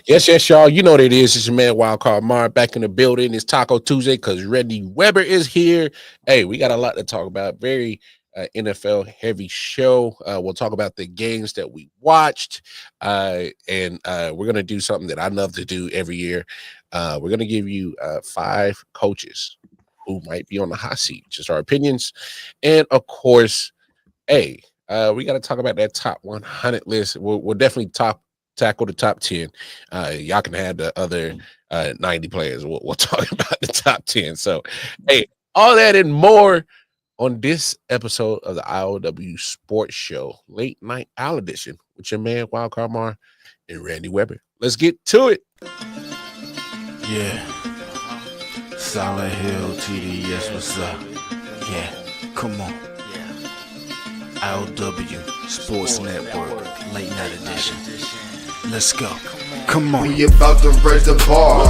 Yes, y'all. You know what it is. It's your man Wildcard Mar back in the building. It's Taco Tuesday because Randy Weber is here. Hey, we got a lot to talk about. Very NFL heavy show. We'll talk about the games that we watched, and we're gonna do something that I love to do every year. We're gonna give you 5 coaches who might be on the hot seat, just our opinions, and of course, hey, we got to talk about that top 100 list. We'll definitely tackle the top 10. Y'all can have the other 90 players. We'll talk about the top 10. So, hey, all that and more on this episode of the I.O.W. Sports Show, Late Night Owl Edition, with your man Wildcard Mar and Randy Weber. Let's get to it. Yeah. Solid Hill TD, yes, what's up? Yeah, come on. I.O.W. Sports Network, Late Night Edition. Let's go. Come on. We about to raise the bar.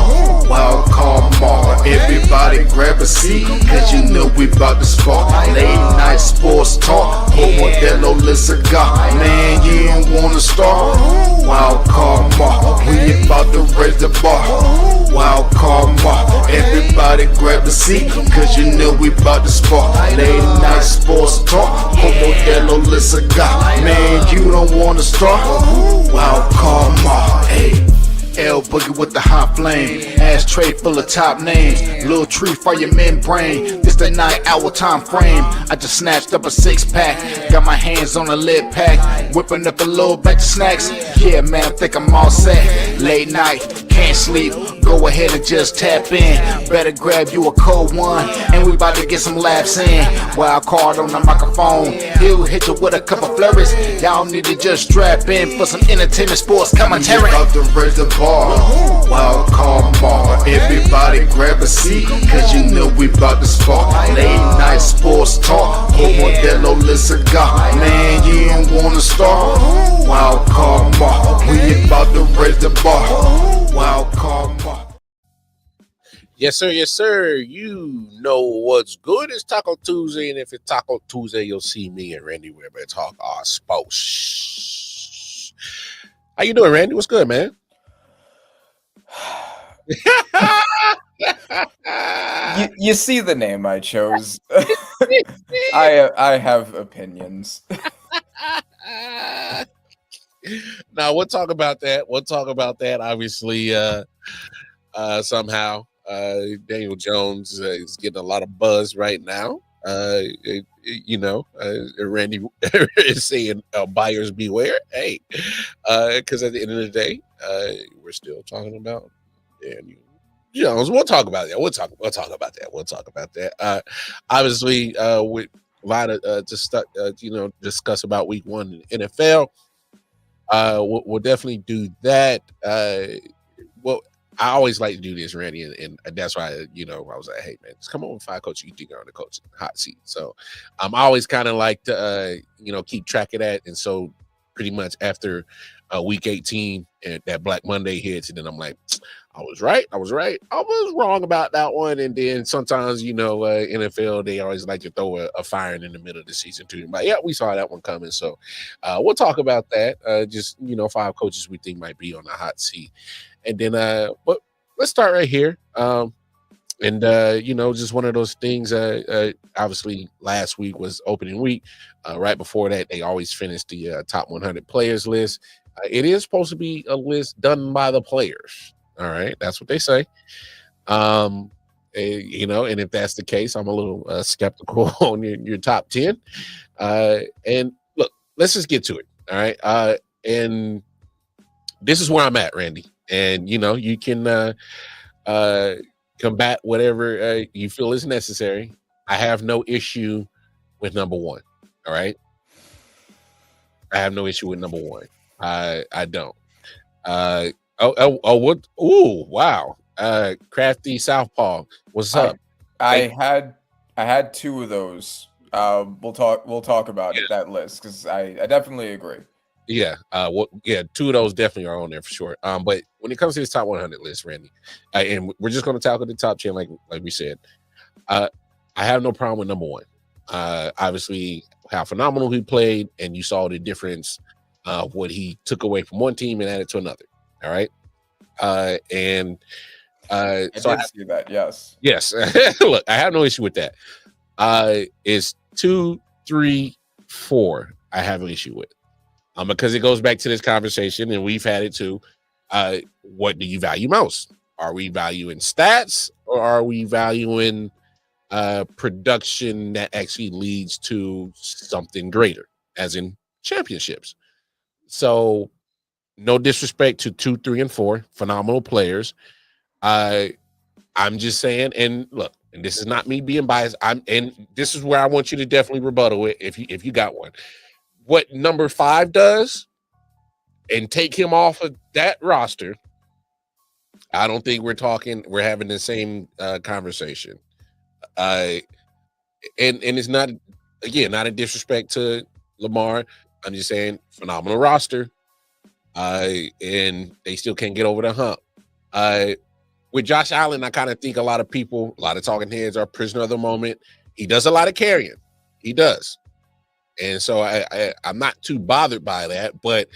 Wild card Mar. Everybody grab a seat, cause you know we about to spark. Late night sports talk. Modelo Le Cigar. Man, you don't wanna start. Wild card Mar. We about to raise the bar. Wild card Mar. Everybody grab a seat, cause you know we about to spark. Late night sports talk. Modelo Le Cigar. Man, you don't wanna start. Wild card Mar. Hey. L Boogie with the hot flame, ashtray full of top names, little tree for your membrane. This the 9-hour time frame. I just snatched up a 6-pack, got my hands on a lid pack, whipping up a little batch of snacks. Yeah, man, I think I'm all set. Late night, can't sleep, go ahead and just tap in. Better grab you a cold one, and we about to get some laps in. Wild card on the microphone, he'll hit you with a couple flurries. Y'all need to just strap in for some entertainment sports commentary. We about to raise the bar. Wild card Mar. Everybody grab a seat, cause you know we about to spark. Late night sports talk. Modelo Le Cigar. Man, you don't wanna start. Wild card Mar. We about to raise the bar. Wild card Mar. Yes, sir. You know what's good. It's Taco Tuesday, and if it's Taco Tuesday, you'll see me and Randy Weber talk our sports. How you doing, Randy? What's good, man? You see the name I chose. I have opinions. Now we'll talk about that. Obviously, somehow Daniel Jones is getting a lot of buzz right now. Randy is saying buyers beware. Hey, because at the end of the day, we're still talking about Daniel Jones. We'll talk about that. We'll talk about that. Obviously, with a lot of discuss about week 1 in the NFL. We'll definitely do that. Well, I always like to do this, Randy, and that's why I was like, hey man, just come on with 5 coaches you think are on the coaching hot seat. So I always kind of like to keep track of that, and so pretty much after week 18 and that Black Monday hits, and then I'm like, I was right. I was wrong about that one. And then sometimes, NFL, they always like to throw a firing in the middle of the season too. But yeah, we saw that one coming. So we'll talk about that. Just 5 coaches we think might be on the hot seat. And then but let's start right here. Just one of those things. Obviously, last week was opening week. Right before that, they always finish the top 100 players list. It is supposed to be a list done by the players. All right, that's what they say. And if that's the case, I'm a little skeptical on your top 10. And look, let's just get to it. All right. And this is where I'm at, Randy. And you can combat whatever you feel is necessary. I have no issue with number 1. All right. I have no issue with number 1. I don't. What? Ooh, wow. Crafty Southpaw. What's up? I had 2 of those. We'll talk about that list because I definitely agree. Yeah. 2 of those definitely are on there for sure. But when it comes to this top 100 list, Randy, and we're just going to tackle the top 10, like we said. I have no problem with number 1. Obviously, how phenomenal he played, and you saw the difference of what he took away from one team and added to another. All right. And I so did see that. Yes. yes, look, I have no issue with that. It's 2, 3, 4. I have an issue with, because it goes back to this conversation, and we've had it too. What do you value most? Are we valuing stats, or are we valuing production that actually leads to something greater, as in championships? So, no disrespect to 2, 3, and 4, phenomenal players. I'm just saying, and look, and this is not me being biased. And this is where I want you to definitely rebuttal it if you got one. What number 5 does, and take him off of that roster, I don't think we're having the same conversation. And it's not, again, not a disrespect to Lamar. I'm just saying, phenomenal roster. And they still can't get over the hump. With Josh Allen, I kind of think a lot of talking heads are prisoner of the moment. He does a lot of carrying. He does. And so I'm not too bothered by that. But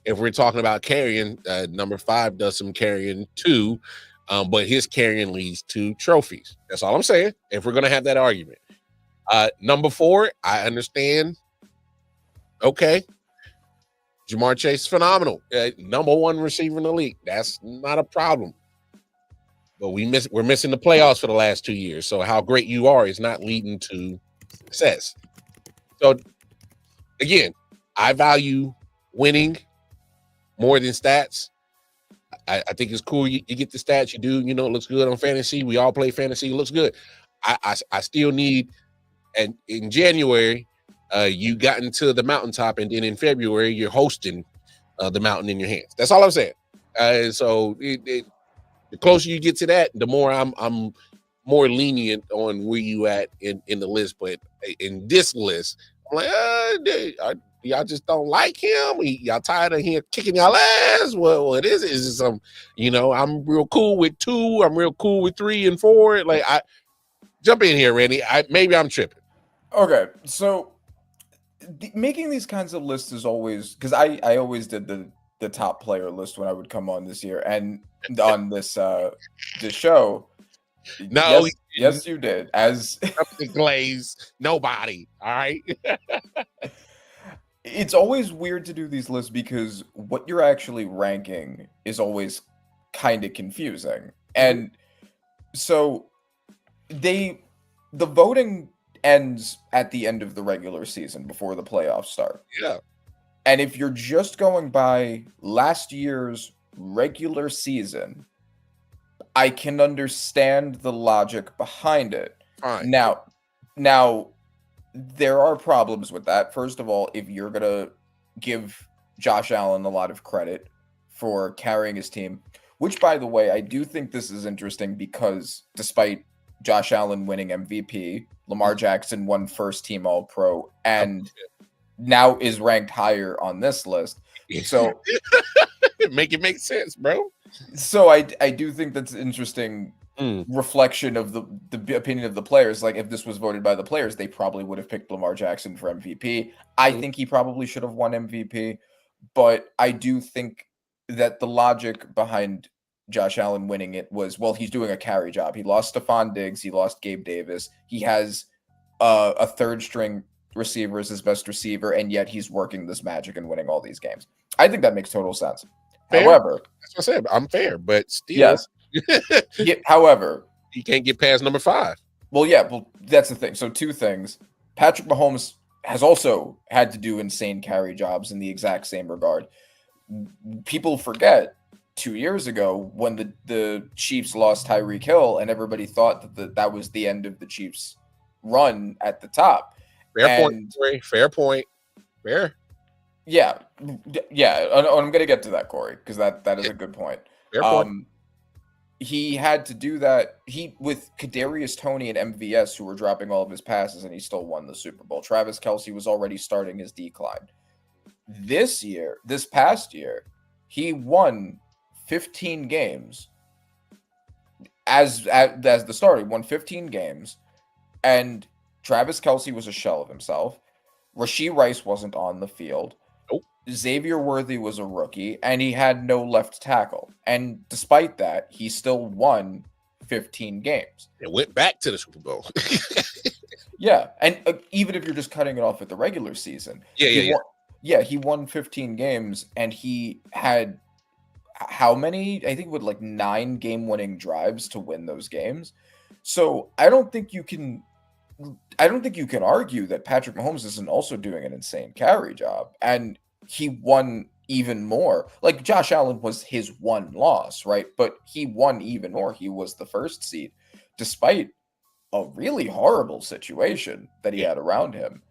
if we're talking about carrying, number 5 does some carrying too. But his carrying leads to trophies. That's all I'm saying. If we're going to have that argument. Number 4, I understand. Okay. Jamar Chase is phenomenal. Number 1 receiver in the league. That's not a problem. But we're missing the playoffs for the last 2 years. So how great you are is not leading to success. So again, I value winning more than stats. I think it's cool. You get the stats, you do, it looks good on fantasy. We all play fantasy. It looks good. I still need, and in January, you got into the mountaintop, and then in February, you're hosting the mountain in your hands. That's all I'm saying. So the closer you get to that, the more I'm more lenient on where you at in the list. But in this list, I'm like, y'all just don't like him. Y'all tired of him kicking y'all ass. Well, what is it? Is it some, I'm real cool with 2. I'm real cool with 3 and 4. Like, I jump in here, Randy. Maybe I'm tripping. Okay, so making these kinds of lists is always, because I always did the top player list when I would come on this year and on this show. No, yes, you did. As the glaze, nobody. All right. It's always weird to do these lists because what you're actually ranking is always kind of confusing. And so the voting ends at the end of the regular season before the playoffs start. Yeah. And if you're just going by last year's regular season, I can understand the logic behind it. Fine. Now, there are problems with that. First of all, if you're going to give Josh Allen a lot of credit for carrying his team, which, by the way, I do think this is interesting because despite Josh Allen winning MVP, Lamar Jackson won first team All-Pro and now is ranked higher on this list. So make it make sense, bro. So I do think that's an interesting reflection of the opinion of the players. Like, if this was voted by the players, they probably would have picked Lamar Jackson for MVP. I think he probably should have won MVP, but I do think that the logic behind Josh Allen winning it was, well, he's doing a carry job. He lost Stephon Diggs. He lost Gabe Davis. He has a third string receiver as his best receiver, and yet he's working this magic and winning all these games. I think that makes total sense. Fair. However, that's what I said. I'm fair, but still, yes. However, you can't get past number 5. Well, yeah, that's the thing. So 2 things. Patrick Mahomes has also had to do insane carry jobs in the exact same regard. People forget 2 years ago when the Chiefs lost Tyreek Hill and everybody thought that was the end of the Chiefs' run at the top. Fair point. Fair point. Fair. Yeah. I'm going to get to that, Corey, because that is a good point. Fair point. He had to do that. With Kadarius Toney and MVS, who were dropping all of his passes, and he still won the Super Bowl. Travis Kelce was already starting his decline. This past year, he won 15 games as the starter. He won 15 games, and Travis Kelce was a shell of himself. Rashee Rice wasn't on the field. Nope. Xavier Worthy was a rookie, and he had no left tackle. And despite that, he still won 15 games. It went back to the Super Bowl. Yeah, and even if you're just cutting it off with the regular season, he won 15 games, and he had how many? I think with like 9 game-winning drives to win those games. So I don't think you can argue that Patrick Mahomes isn't also doing an insane carry job, and he won even more. Like Josh Allen was his one loss, right? But he won even more. He was the first seed, despite a really horrible situation that he had around him.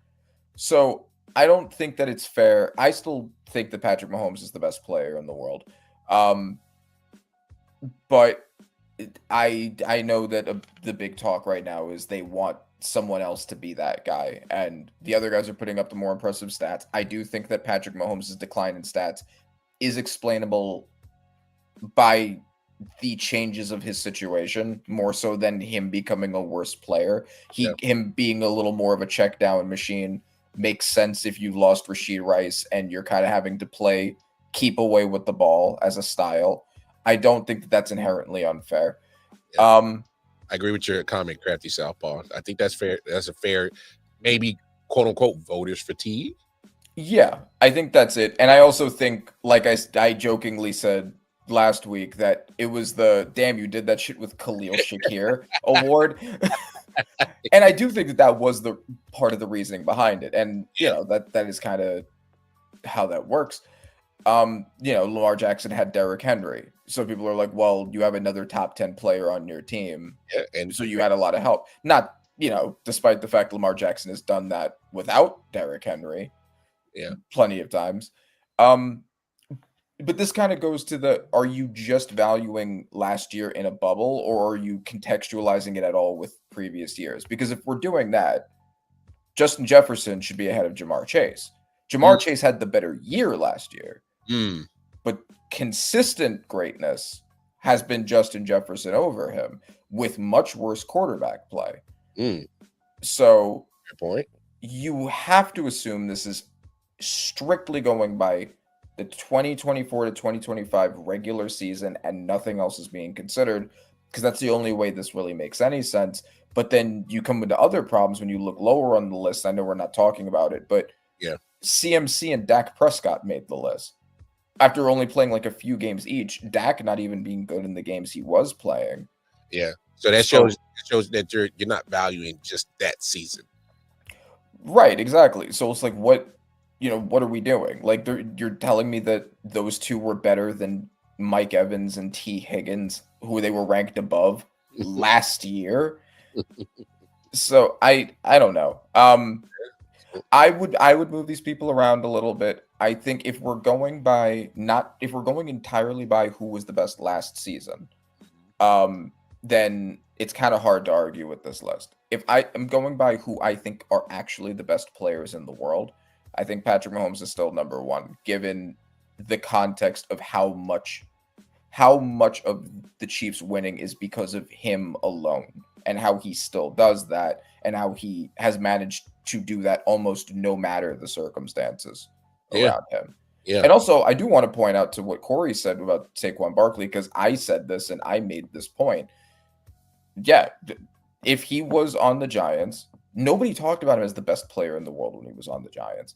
So I don't think that it's fair. I still think that Patrick Mahomes is the best player in the world. But I know that the big talk right now is they want someone else to be that guy, and the other guys are putting up the more impressive stats. I do think that Patrick Mahomes' decline in stats is explainable by the changes of his situation more so than him becoming a worse player. Him being a little more of a check down machine makes sense if you lost Rashid Rice and you're kind of having to keep away with the ball as a style. I don't think that that's inherently unfair. I agree with your comment, Crafty Southpaw. I think that's fair. That's a fair, maybe quote unquote voters fatigue. Yeah, I think that's it. And I also think, like I jokingly said last week, that it was the damn you did that shit with Khalil Shakir award. And I do think that was the part of the reasoning behind it. And that is kind of how that works. Lamar Jackson had Derrick Henry. So people are like, well, you have another top 10 player on your team. Yeah, and so you had a lot of help. Not, despite the fact Lamar Jackson has done that without Derrick Henry. Yeah. Plenty of times. But this kind of goes to are you just valuing last year in a bubble, or are you contextualizing it at all with previous years? Because if we're doing that, Justin Jefferson should be ahead of Jamar Chase. Jamar Chase had the better year last year, but consistent greatness has been Justin Jefferson over him with much worse quarterback play. So good point. You have to assume this is strictly going by the 2024 to 2025 regular season and nothing else is being considered, because that's the only way this really makes any sense. But then you come into other problems when you look lower on the list. I know we're not talking about it, but CMC and Dak Prescott made the list after only playing like a few games each. Dak not even being good in the games he was playing. Yeah, so that shows that you're not valuing just that season. Right, exactly. So it's like, what are we doing? Like, you're telling me that those two were better than Mike Evans and T. Higgins, who they were ranked above last year? So I don't know. I would move these people around a little bit. I think if we're going entirely by who was the best last season, then it's kind of hard to argue with this list. If I am going by who I think are actually the best players in the world, I think Patrick Mahomes is still number one, given the context of how much of the Chiefs winning is because of him alone, and how he still does that, and how he has managed to do that almost no matter the circumstances around him. Yeah. And also, I do want to point out to what Corey said about Saquon Barkley, because I said this and I made this point. Yeah, if he was on the Giants, nobody talked about him as the best player in the world when he was on the Giants.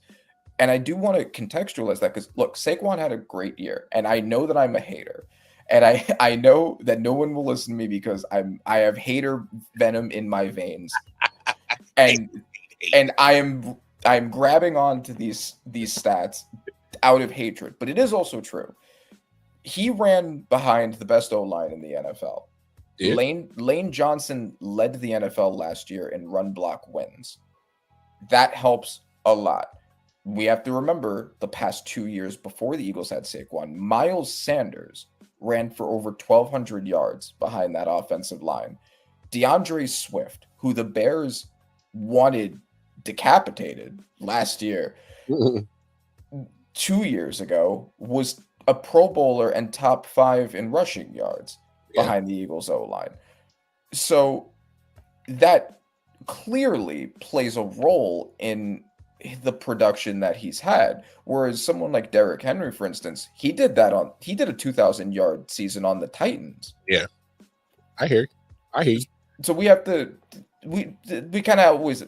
And I do want to contextualize that, because, look, Saquon had a great year, and I know that I'm a hater. And I know that no one will listen to me because I have hater venom in my veins. And I'm grabbing onto these stats out of hatred. But it is also true. He ran behind the best O-line in the NFL. Yeah. Lane Johnson led the NFL last year in run block wins. That helps a lot. We have to remember the past 2 years before the Eagles had Saquon, Miles Sanders ran for over 1,200 yards behind that offensive line. DeAndre Swift, who the Bears wanted decapitated last year, 2 years ago, was a Pro Bowler and top 5 in rushing yards behind the Eagles O-line. So that clearly plays a role in the production that he's had. Whereas someone like Derrick Henry, for instance, he did a 2,000-yard season on the Titans. Yeah, I hear you. So we have to we kind of always,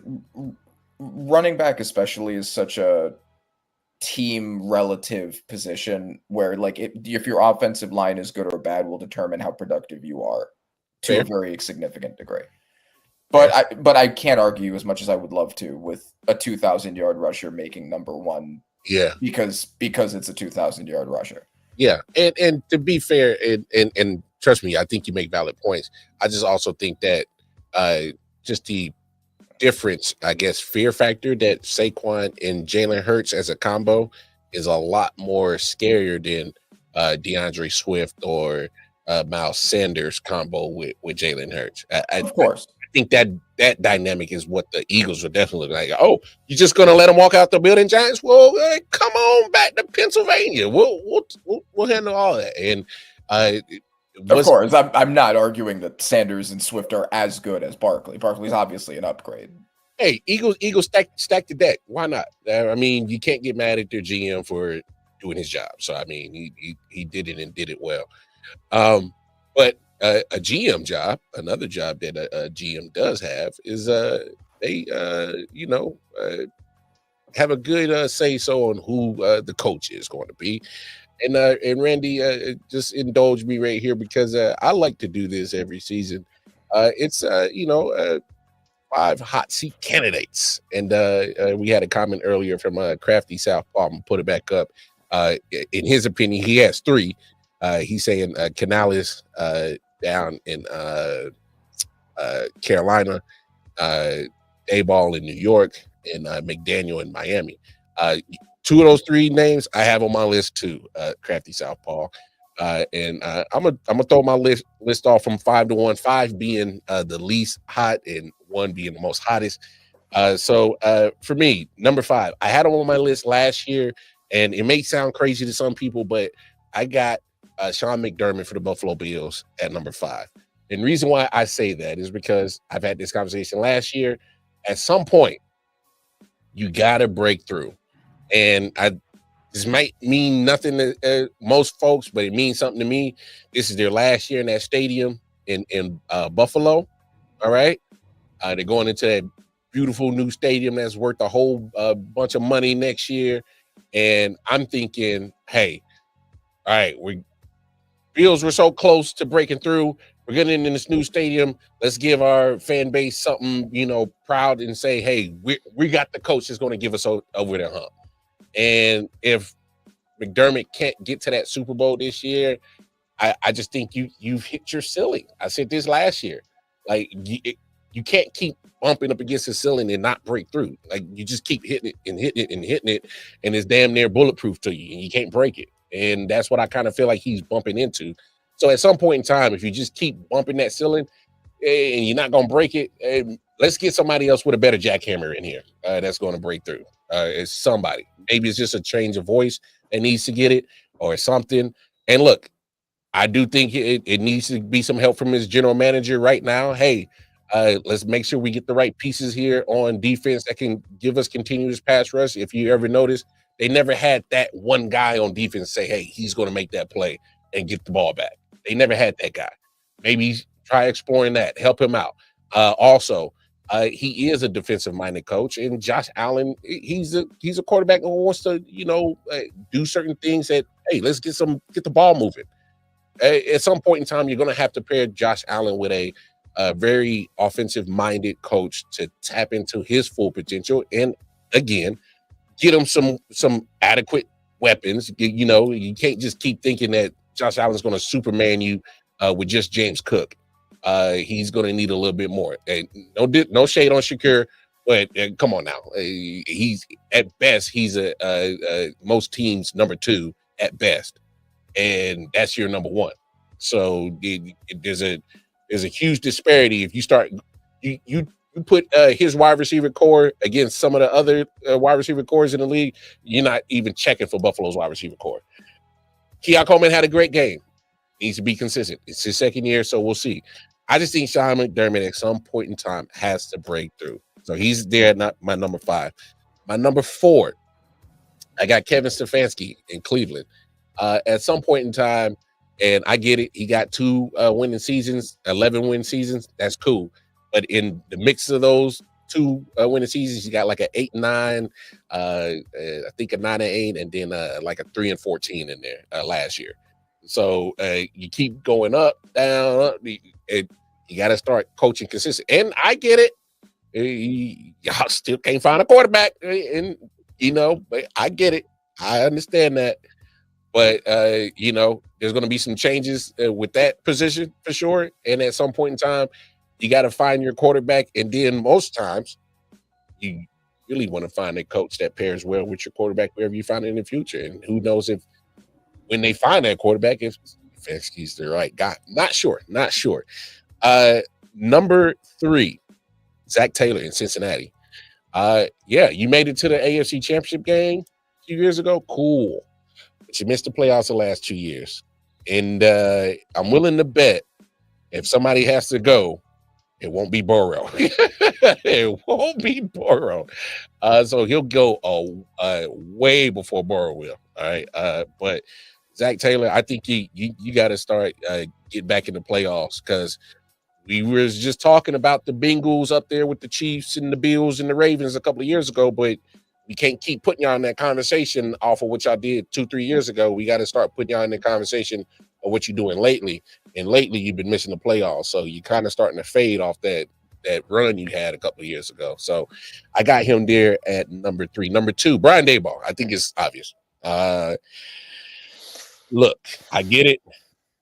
running back especially is such a team relative position where, like, if your offensive line is good or bad will determine how productive you are to a very significant degree. But I can't argue as much as I would love to with a 2,000-yard rusher making number one. Yeah, because it's a 2,000-yard rusher. Yeah, and to be fair, and trust me, I think you make valid points. I just also think that just the difference, I guess, fear factor that Saquon and Jalen Hurts as a combo is a lot more scarier than DeAndre Swift or Miles Sanders combo with Jalen Hurts. Of course. I think that dynamic is what the Eagles are definitely like. Oh, you're just gonna let them walk out the building, Giants? Well, come on back to Pennsylvania. We'll handle all that. And of course, I'm not arguing that Sanders and Swift are as good as Barkley. Barkley's obviously an upgrade. Hey, Eagles stack the deck. Why not? I mean, you can't get mad at their GM for doing his job. So I mean, he did it and did it well. But a GM job, another job that a GM does have is they have a good say so on who the coach is going to be. And Randy, just indulge me right here because I like to do this every season. It's 5 hot seat candidates, and we had a comment earlier from Crafty Southpaw. I'm gonna put it back up. In his opinion, he has 3. He's saying Canales down in Carolina, Daboll in New York, and McDaniel in Miami. 2 of those 3 names I have on my list too, Crafty Southpaw. And I'm gonna throw my list off from 5 to 1, 5 being the least hot and 1 being the most hottest. So for me, number 5, I had him on my list last year, and it may sound crazy to some people, but I got Sean McDermott for the Buffalo Bills at number 5. And the reason why I say that is because I've had this conversation last year. At some point, you gotta break through. And this might mean nothing to most folks, but it means something to me. This is their last year in that stadium in Buffalo. All right. They're going into that beautiful new stadium that's worth a whole bunch of money next year. And I'm thinking, hey, all right, Bills were so close to breaking through. We're getting in this new stadium. Let's give our fan base something, proud and say, hey, we got the coach that's going to give us over the hump. And if McDermott can't get to that Super Bowl this year, I just think you've hit your ceiling. I said this last year. Like, you can't keep bumping up against the ceiling and not break through. Like, you just keep hitting it and hitting it and hitting it, and it's damn near bulletproof to you, and you can't break it. And that's what I kind of feel like he's bumping into. So at some point in time, if you just keep bumping that ceiling and you're not going to break it, let's get somebody else with a better jackhammer in here that's going to break through. It's somebody. Maybe it's just a change of voice that needs to get it or something. And look, I do think it needs to be some help from his general manager right now. Hey, let's make sure we get the right pieces here on defense that can give us continuous pass rush. If you ever notice, they never had that one guy on defense say, hey, he's going to make that play and get the ball back. They never had that guy. Maybe try exploring that. Help him out. Also, he is a defensive-minded coach, and Josh Allen, he's a quarterback who wants to, do certain things that, hey, let's get the ball moving. At some point in time, you're going to have to pair Josh Allen with a very offensive-minded coach to tap into his full potential, and again, get him some adequate weapons. You can't just keep thinking that Josh Allen's going to Superman you with just James Cook. He's going to need a little bit more. No shade on Shakur, but come on now. He's at best, he's a most teams' number 2 at best, and that's your number 1. So there's a huge disparity if you start you put his wide receiver core against some of the other wide receiver cores in the league. You're not even checking for Buffalo's wide receiver core. Keon Coleman had a great game. Needs to be consistent. It's his second year, so we'll see. I just think Sean McDermott at some point in time has to break through. So he's there, not my number 5. My number 4, I got Kevin Stefanski in Cleveland. At some point in time, and I get it, he got 2 winning seasons, 11 win seasons. That's cool. But in the mix of those 2 winning seasons, you got like an 8-9, I think a 9-8, and then like a 3-14 in there last year. So you keep going up, down, up. You got to start coaching consistent. And I get it. Y'all still can't find a quarterback, and but I get it. I understand that. But there's going to be some changes with that position for sure. And at some point in time, you got to find your quarterback. And then most times, you really want to find a coach that pairs well with your quarterback wherever you find it in the future. And who knows if when they find that quarterback, if Stefanski's the right guy. Not sure. Number 3, Zach Taylor in Cincinnati. You made it to the AFC Championship game a few years ago. Cool. But you missed the playoffs the last 2 years. And I'm willing to bet if somebody has to go, it won't be Burrow. It won't be Burrow. So he'll go way before Burrow will. All right. But Zach Taylor, I think you got to start get back in the playoffs, because we were just talking about the Bengals up there with the Chiefs and the Bills and the Ravens a couple of years ago, but we can't keep putting y'all in that conversation off of what y'all did 2-3 years ago. We got to start putting y'all in the conversation of what you're doing lately. And lately, you've been missing the playoffs, so you're kind of starting to fade off that run you had a couple of years ago. So I got him there at number 3. Number 2, Brian Daboll. I think it's obvious. Look, I get it.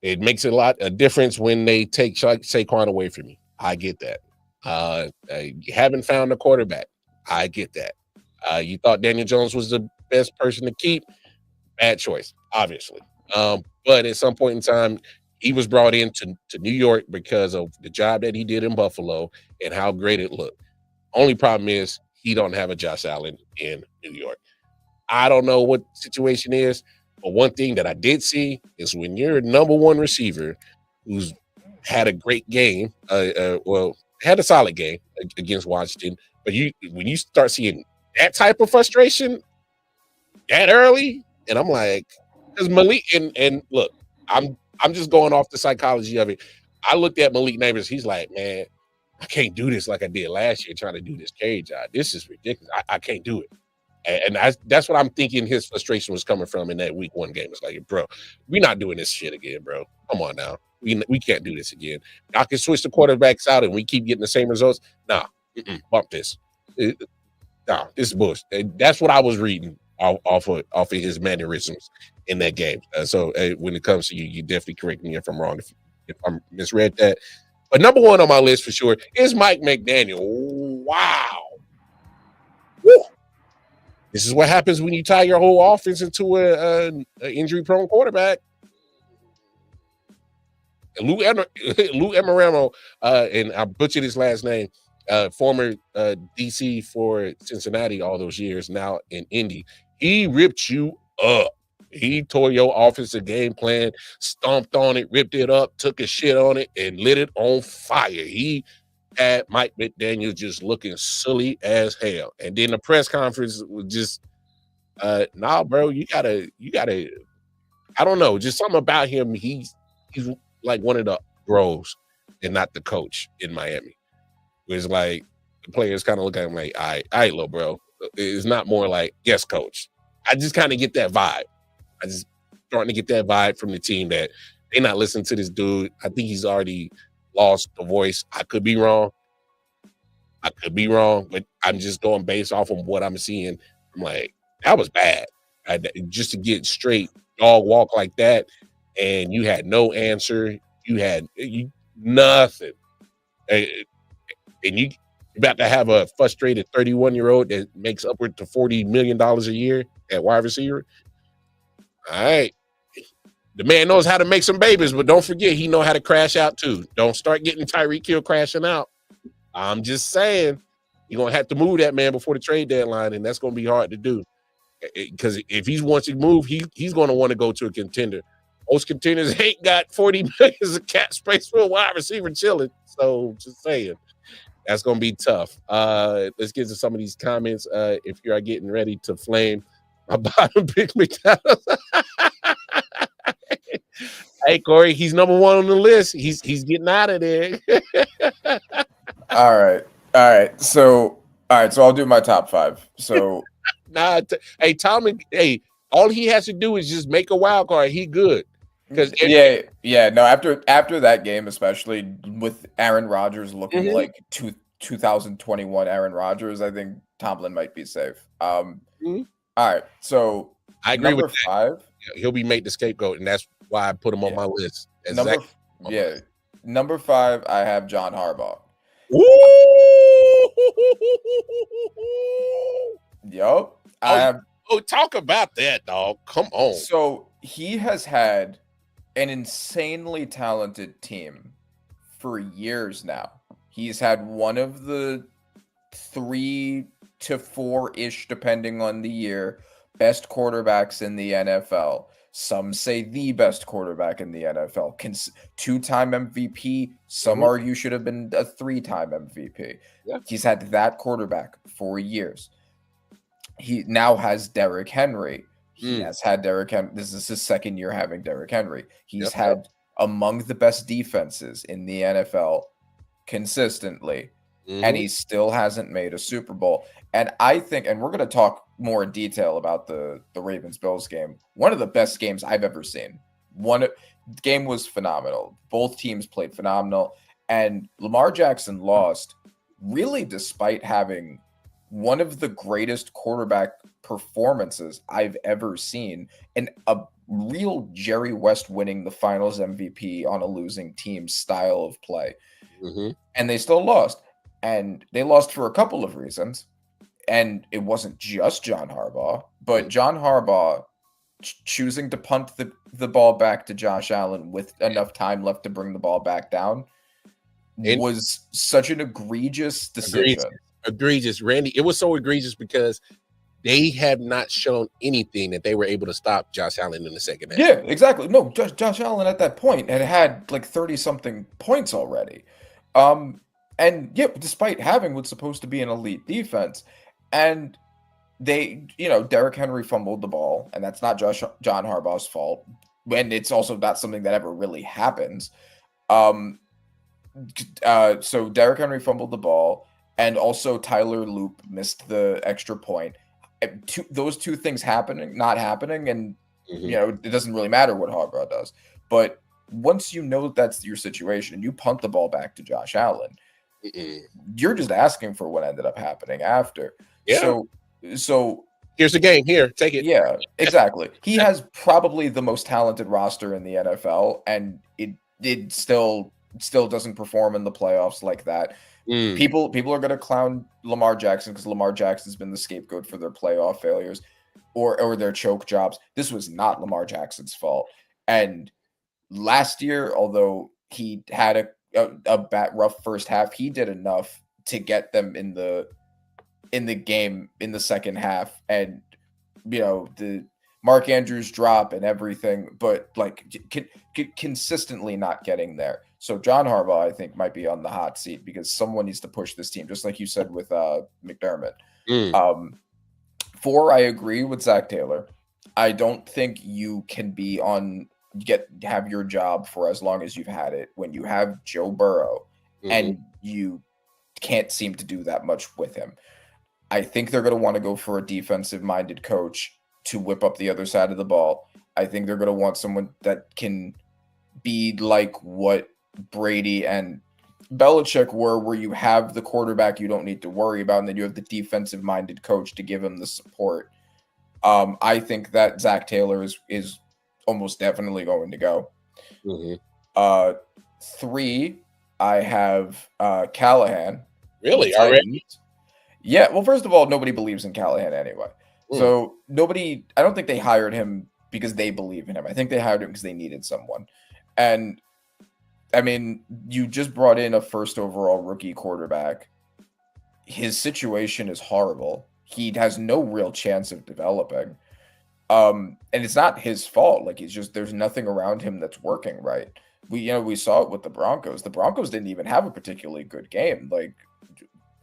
It makes a difference when they take Saquon away from you. I get that. You haven't found a quarterback. I get that. You thought Daniel Jones was the best person to keep. Bad choice, obviously. But at some point in time, he was brought into New York because of the job that he did in Buffalo and how great it looked. Only problem is he don't have a Josh Allen in New York. I don't know what the situation is. But one thing that I did see is when you're a number 1 receiver who's had a great game, had a solid game against Washington, but when you start seeing that type of frustration that early, and I'm like, because Malik and look, I'm just going off the psychology of it. I looked at Malik Neighbors. He's like, man, I can't do this like I did last year trying to do this carry job. This is ridiculous. I can't do it. And that's what I'm thinking his frustration was coming from in that week 1 game. It's like, bro, we're not doing this shit again, bro. Come on now. We can't do this again. I can switch the quarterbacks out and we keep getting the same results. Nah, bump this. This is bullshit. That's what I was reading off of his mannerisms in that game. So when it comes to you definitely correct me if I'm wrong, if I misread that. But number 1 on my list for sure is Mike McDaniel. Wow. Woo. This is what happens when you tie your whole offense into an injury-prone quarterback. Lou Anarumo, and I butchered his last name, former DC for Cincinnati all those years, now in Indy. He ripped you up. He tore your offensive game plan, stomped on it, ripped it up, took a shit on it, and lit it on fire. He had Mike McDaniel just looking silly as hell. And then the press conference was just, nah, bro, you gotta, I don't know, just something about him. He's like one of the bros and not the coach in Miami. It's like the players kind of look at him like, all right, little bro. It's not more like, yes, coach. I just kind of get that vibe. I just starting to get that vibe from the team that they're not listening to this dude. I think he's already lost the voice. I could be wrong, but I'm just going based off of what I'm seeing. I'm like, that was bad. Just to get straight dog walk like that, and you had no answer. You had nothing. And you about to have a frustrated 31-year-old that makes upward to $40 million a year at wide receiver. All right. The man knows how to make some babies, but don't forget he know how to crash out too. Don't start getting Tyreek Hill crashing out. I'm just saying you're going to have to move that man before the trade deadline, and that's going to be hard to do. Because if he wants to move, he's going to want to go to a contender. Most contenders ain't got $40 million of cap space for a wide receiver chilling. So just saying. That's gonna be tough. Let's get to some of these comments. If you are getting ready to flame my bottom pick McDonald's. Hey Corey, he's number one on the list. He's getting out of there. All right. So I'll do my top 5. So hey Tommy, hey, all he has to do is just make a wild card. He good. Because no, after that game, especially with Aaron Rodgers looking like 2021 Aaron Rodgers, I think Tomlin might be safe. All right, so I agree with that. 5. He'll be made the scapegoat, and that's why I put him on my list. Number 5, I have John Harbaugh. Yup. Talk about that, dog. Come on. So he has had an insanely talented team for years now. He's had one of the 3 to 4-ish, depending on the year, best quarterbacks in the NFL. Some say the best quarterback in the NFL. 2-time MVP. Some argue should have been a 3-time MVP. Yeah. He's had that quarterback for years. He now has Derrick Henry. He has had Derrick Henry. This is his second year having Derrick Henry. He's had among the best defenses in the NFL consistently, and he still hasn't made a Super Bowl. And I think, and we're going to talk more in detail about the Ravens-Bills game, one of the best games I've ever seen. The game was phenomenal. Both teams played phenomenal, and Lamar Jackson lost really despite having one of the greatest quarterback performances I've ever seen, and a real Jerry West winning the finals MVP on a losing team style of play. And they still lost. And they lost for a couple of reasons. And it wasn't just John Harbaugh, but John Harbaugh choosing to punt the ball back to Josh Allen with enough time left to bring the ball back down was such an egregious decision. Egregious, Randy. It was so egregious because they have not shown anything that they were able to stop Josh Allen in the second half. Yeah, exactly. No, Josh Allen at that point had like 30-something points already. And yeah, despite having what's supposed to be an elite defense, and they, Derrick Henry fumbled the ball, and that's not John Harbaugh's fault. And it's also not something that ever really happens. So Derrick Henry fumbled the ball, and also Tyler Loop missed the extra point. Those two things not happening, and it doesn't really matter what Harbaugh does. But once you know that's your situation, and you punt the ball back to Josh Allen, you're just asking for what ended up happening after. Yeah. So here's the game. Here, take it. Yeah, exactly. He has probably the most talented roster in the NFL, and it still doesn't perform in the playoffs like that. People are going to clown Lamar Jackson because Lamar Jackson's been the scapegoat for their playoff failures or their choke jobs. This was not Lamar Jackson's fault. And last year, although he had a rough first half, he did enough to get them in the game in the second half. And the Mark Andrews drop and everything, but like consistently not getting there. So John Harbaugh, I think, might be on the hot seat because someone needs to push this team, just like you said with McDermott. 4, I agree with Zach Taylor. I don't think you can have your job for as long as you've had it when you have Joe Burrow and you can't seem to do that much with him. I think they're going to want to go for a defensive-minded coach to whip up the other side of the ball. I think they're going to want someone that can be like what Brady and Belichick were, where you have the quarterback you don't need to worry about, and then you have the defensive-minded coach to give him the support. I think that Zach Taylor is almost definitely going to go. 3, I have Callahan. Really? Already? Yeah. Well, first of all, nobody believes in Callahan anyway. So I don't think they hired him because they believe in him. I think they hired him because they needed someone. And I mean, you just brought in a first overall rookie quarterback. His situation is horrible. He has no real chance of developing. And it's not his fault. Like, he's just, there's nothing around him that's working right. We saw it with the Broncos. The Broncos didn't even have a particularly good game. Like,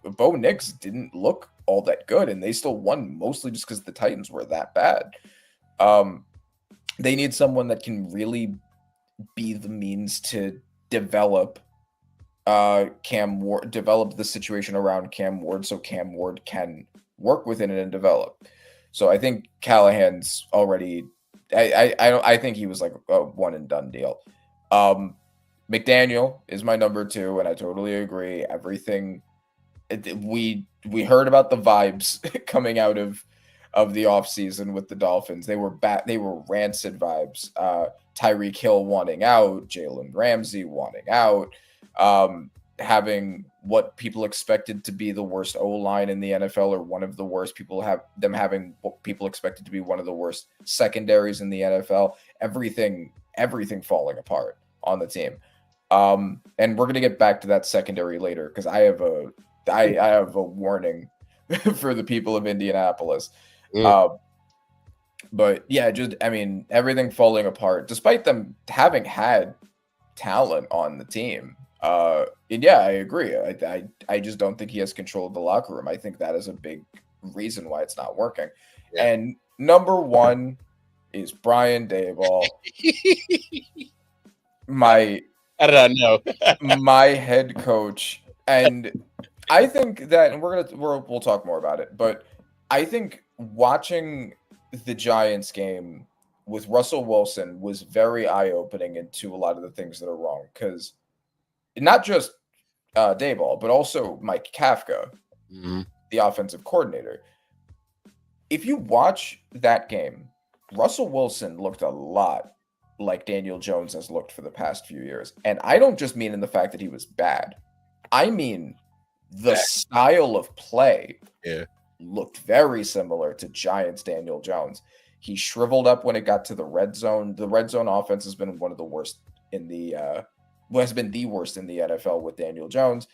Bo Nix didn't look all that good, and they still won mostly just because the Titans were that bad. They need someone that can really be the means to develop Cam Ward, develop the situation around Cam Ward, so Cam Ward can work within it and develop. So I think Callahan's already. I think he was like a one and done deal. McDaniel is my number 2, and I totally agree. Everything we heard about the vibes coming out of the offseason with the Dolphins. They were rancid vibes. Tyreek Hill wanting out, Jalen Ramsey wanting out, having what people expected to be the worst O-line in the NFL, or one of the worst. Having what people expected to be one of the worst secondaries in the NFL. Everything falling apart on the team. And we're gonna get back to that secondary later, because I have a warning for the people of Indianapolis. But yeah, everything falling apart, despite them having had talent on the team. And yeah, I agree. I just don't think he has control of the locker room. I think that is a big reason why it's not working. Yeah. And number 1 is Brian Daboll. I don't know. My head coach. And I think that, and we'll talk more about it, but I think watching the Giants game with Russell Wilson was very eye-opening into a lot of the things that are wrong, because not just Daboll, but also Mike Kafka, the offensive coordinator. If you watch that game, Russell Wilson looked a lot like Daniel Jones has looked for the past few years. And I don't just mean in the fact that he was bad. I mean the style of play looked very similar to Giants Daniel Jones. He shriveled up when it got to the red zone. The red zone offense has been one of the worst in the has been the worst in the NFL with Daniel Jones.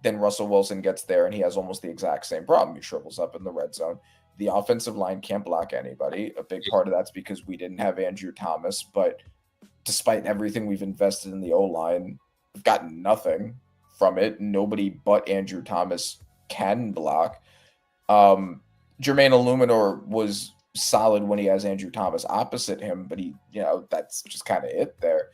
Then Russell Wilson gets there and he has almost the exact same problem. He shrivels up in the red zone. The offensive line can't block anybody. A big part of that's because we didn't have Andrew Thomas, but despite everything we've invested in the O-line, we've gotten nothing from it. Nobody but Andrew Thomas can block. Jermaine Illuminor was solid when he has Andrew Thomas opposite him, but that's just kind of it there.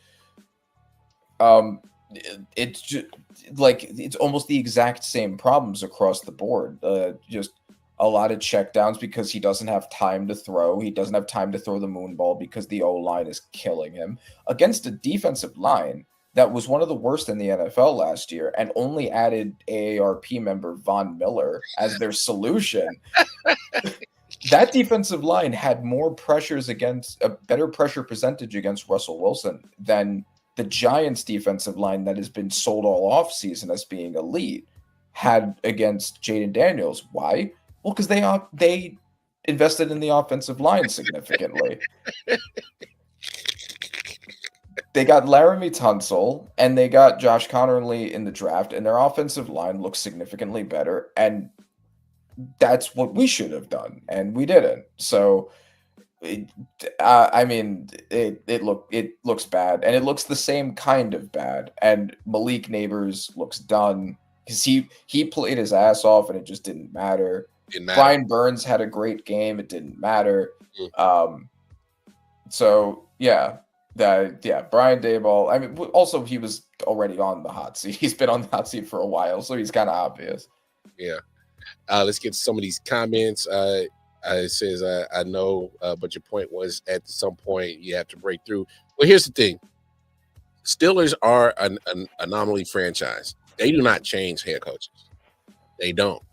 It's just like, it's almost the exact same problems across the board. Just a lot of checkdowns because he doesn't have time to throw. He doesn't have time to throw the moon ball because the O-line is killing him against a defensive line that was one of the worst in the NFL last year and only added AARP member Von Miller as their solution. That defensive line had more pressures against, a better pressure percentage against Russell Wilson than the Giants defensive line that has been sold all offseason as being elite had against Jaden Daniels. Why? Well, because they invested in the offensive line significantly. They got Laramie Tunsil and they got Josh Connerly in the draft, and their offensive line looks significantly better. And that's what we should have done, and we didn't. So, it looks bad, and it looks the same kind of bad. And Malik Neighbors looks done because he played his ass off, and it just didn't matter. Brian Burns had a great game; it didn't matter. So yeah. Brian Daboll. Also he was already on the hot seat. He's been on the hot seat for a while, so he's kind of obvious. Yeah. Let's get to some of these comments. It says, I know, but your point was at some point you have to break through. Well, here's the thing. Steelers are an anomaly franchise. They do not change head coaches. They don't.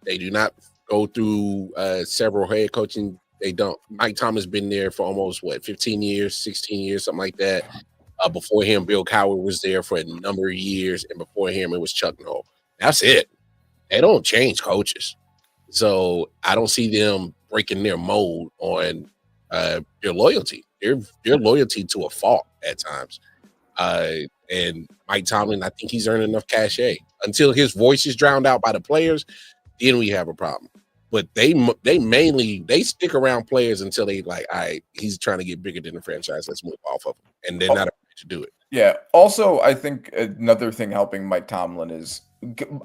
They do not go through several head coaching. They don't. Mike Thomas been there for almost 15 years, 16 years, something like that. Before him, Bill Cowher was there for a number of years, and before him, it was Chuck Noll. That's it. They don't change coaches, so I don't see them breaking their mold on their loyalty. Their loyalty to a fault at times. And Mike Tomlin, I think he's earned enough cachet. Until his voice is drowned out by the players, then we have a problem. but they mainly they stick around players until they like, all right, he's trying to get bigger than the franchise. Let's move off of him, and they're not afraid to do it. Yeah. Also, I think another thing helping Mike Tomlin is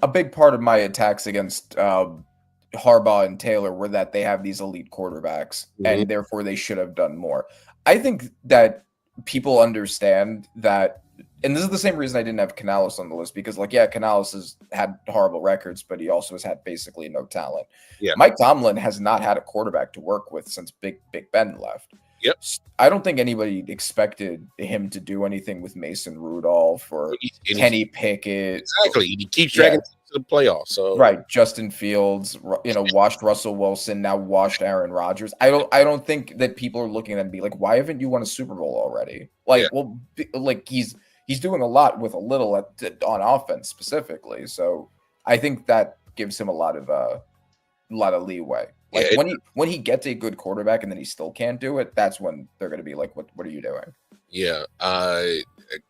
a big part of my attacks against Harbaugh and Taylor were that they have these elite quarterbacks, and therefore they should have done more. I think that people understand that, and this is the same reason I didn't have Canales on the list, because, like, yeah, Canales has had horrible records, but he also has had basically no talent. Yeah. Mike Tomlin has not had a quarterback to work with since Big Ben left. Yep. I don't think anybody expected him to do anything with Mason Rudolph or Kenny Pickett. Exactly. He keeps dragging to the playoffs. So right, Justin Fields, washed Russell Wilson, now washed Aaron Rodgers. I don't think that people are looking at him and be like, why haven't you won a Super Bowl already? Like, well, like he's doing a lot with a little on offense specifically. So I think that gives him a lot of leeway. Like when he gets a good quarterback and then he still can't do it, that's when they're going to be like, what are you doing? Yeah.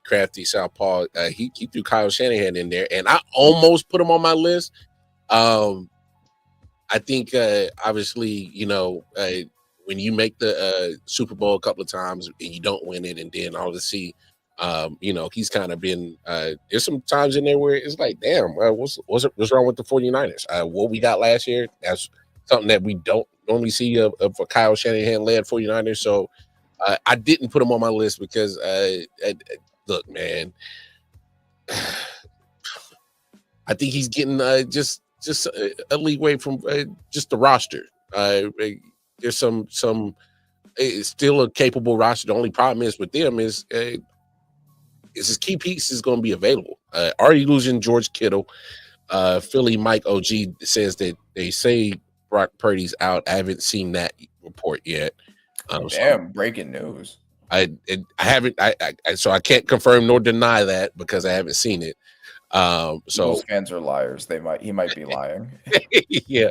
Crafty Southpaw, he threw Kyle Shanahan in there, and I almost put him on my list. I think obviously, when you make the Super Bowl a couple of times and you don't win it, and then all to see, he's kind of been there's some times in there where it's like, damn, what's wrong with the 49ers? What we got last year, that's something that we don't normally see of a Kyle Shanahan led 49ers. So I didn't put him on my list because look, man, I think he's getting just a leeway from just the roster. There's some it's still a capable roster. The only problem is with them is his key piece is going to be available. Are you losing George Kittle? Philly Mike OG says that they say Brock Purdy's out. I haven't seen that report yet. Damn, breaking news. I haven't. So I can't confirm nor deny that because I haven't seen it. So those fans are liars. He might be lying. Yeah.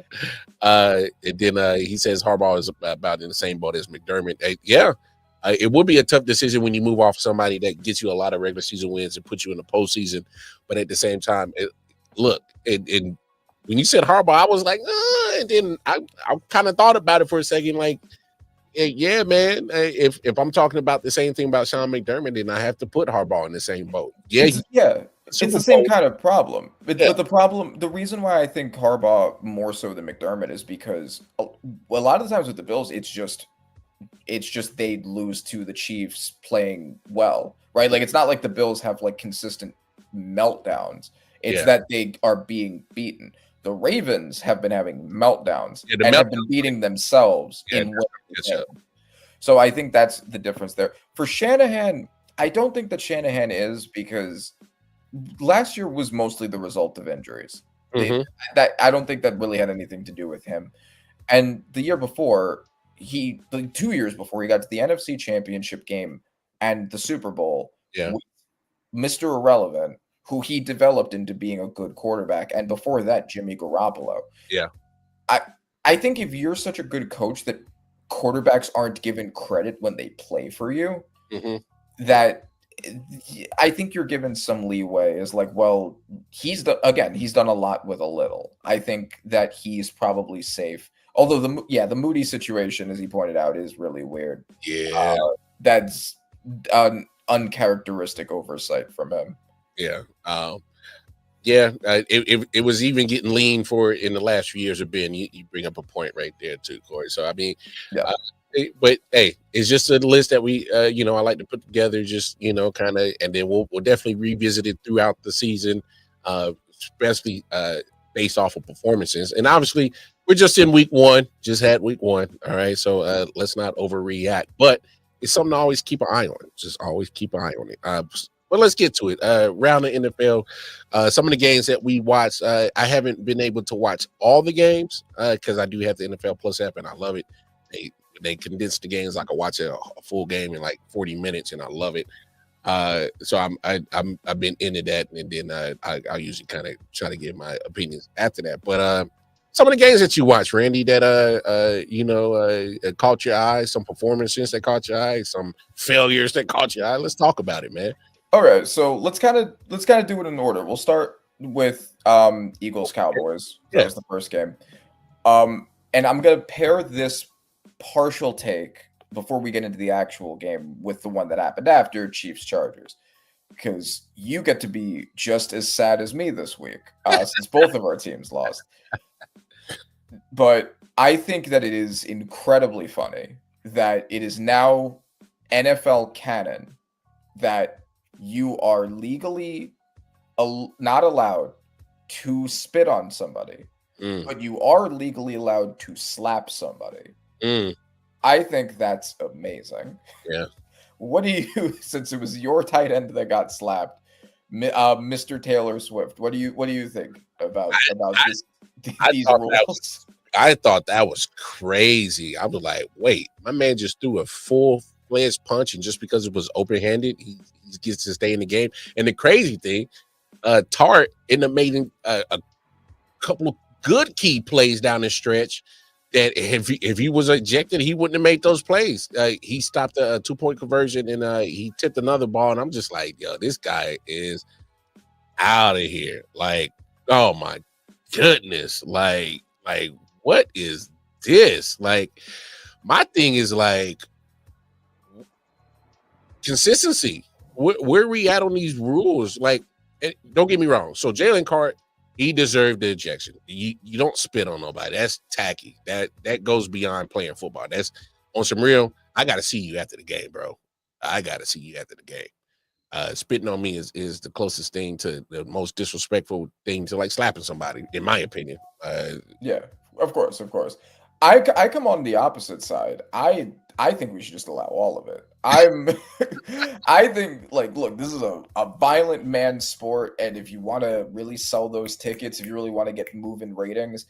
And then he says Harbaugh is about in the same boat as McDermott. It would be a tough decision when you move off somebody that gets you a lot of regular season wins and puts you in the postseason. But at the same time, and when you said Harbaugh, I was like, and then I kind of thought about it for a second, like, yeah, man. If I'm talking about the same thing about Sean McDermott, then I have to put Harbaugh in the same boat. It's the same kind of problem. But the reason why I think Harbaugh more so than McDermott is because a lot of the times with the Bills, it's just they lose to the Chiefs playing well, right? Like, it's not like the Bills have like consistent meltdowns. It's that they are being beaten. The Ravens have been having meltdowns and have been beating themselves in what. So I think that's the difference there. For Shanahan, I don't think that Shanahan is, because last year was mostly the result of injuries. That I don't think that really had anything to do with him. And the year before, 2 years before, he got to the NFC Championship game and the Super Bowl with Mr. Irrelevant, who he developed into being a good quarterback. And before that, Jimmy Garoppolo. Yeah. I think if you're such a good coach that quarterbacks aren't given credit when they play for you, that I think you're given some leeway. Is like, well, he's done a lot with a little. I think that he's probably safe. Although the Moody situation, as he pointed out, is really weird. Yeah. That's an uncharacteristic oversight from him. Yeah. It was even getting lean for in the last few years of Ben. You bring up a point right there too, Corey. So I mean, but hey, it's just a list that we I like to put together, just kind of, and then we'll definitely revisit it throughout the season, especially based off of performances. And obviously, we're just in week one, just had week one. All right, so let's not overreact, but it's something to always keep an eye on. Just always keep an eye on it. But let's get to it. Around the NFL, some of the games that we watched, I haven't been able to watch all the games because I do have the NFL Plus app and I love it. They condense the games. I can watch a full game in like 40 minutes and I love it. So I've been into that, and then I usually kind of try to give my opinions after that. But some of the games that you watch, Randy, that caught your eye, some performances that caught your eye, some failures that caught your eye. Let's talk about it, man. All right, so let's kind of do it in order. We'll start with Eagles Cowboys. That was the first game. and I'm gonna pair this partial take before we get into the actual game with the one that happened after Chiefs Chargers, because you get to be just as sad as me this week, since both of our teams lost. But I think that it is incredibly funny that it is now NFL canon that you are legally not allowed to spit on somebody, but you are legally allowed to slap somebody. I think that's amazing. Yeah. What do you, since it was your tight end that got slapped, Mr. Taylor Swift? What do you think about these rules? I thought that was crazy. I was like, wait, my man just threw a full-fledged punch, and just because it was open-handed, he gets to stay in the game. And the crazy thing, Tart ended up making a couple of good key plays down the stretch that if he was ejected, he wouldn't have made those plays. He stopped a 2-point conversion, and he tipped another ball, and I'm just like, yo, this guy is out of here. Like, oh my goodness. Like what is this? Like, my thing is like consistency. Where are we at on these rules? Like, don't get me wrong. So Jalen Carter, he deserved the ejection. You don't spit on nobody. That's tacky. That goes beyond playing football. That's on some real. I got to see you after the game, bro. I got to see you after the game. Spitting on me is the closest thing to the most disrespectful thing to like slapping somebody, in my opinion. Yeah, of course. I come on the opposite side. I think we should just allow all of it. I think, like, look, this is a violent man sport, and if you want to really sell those tickets, if you really want to get moving ratings,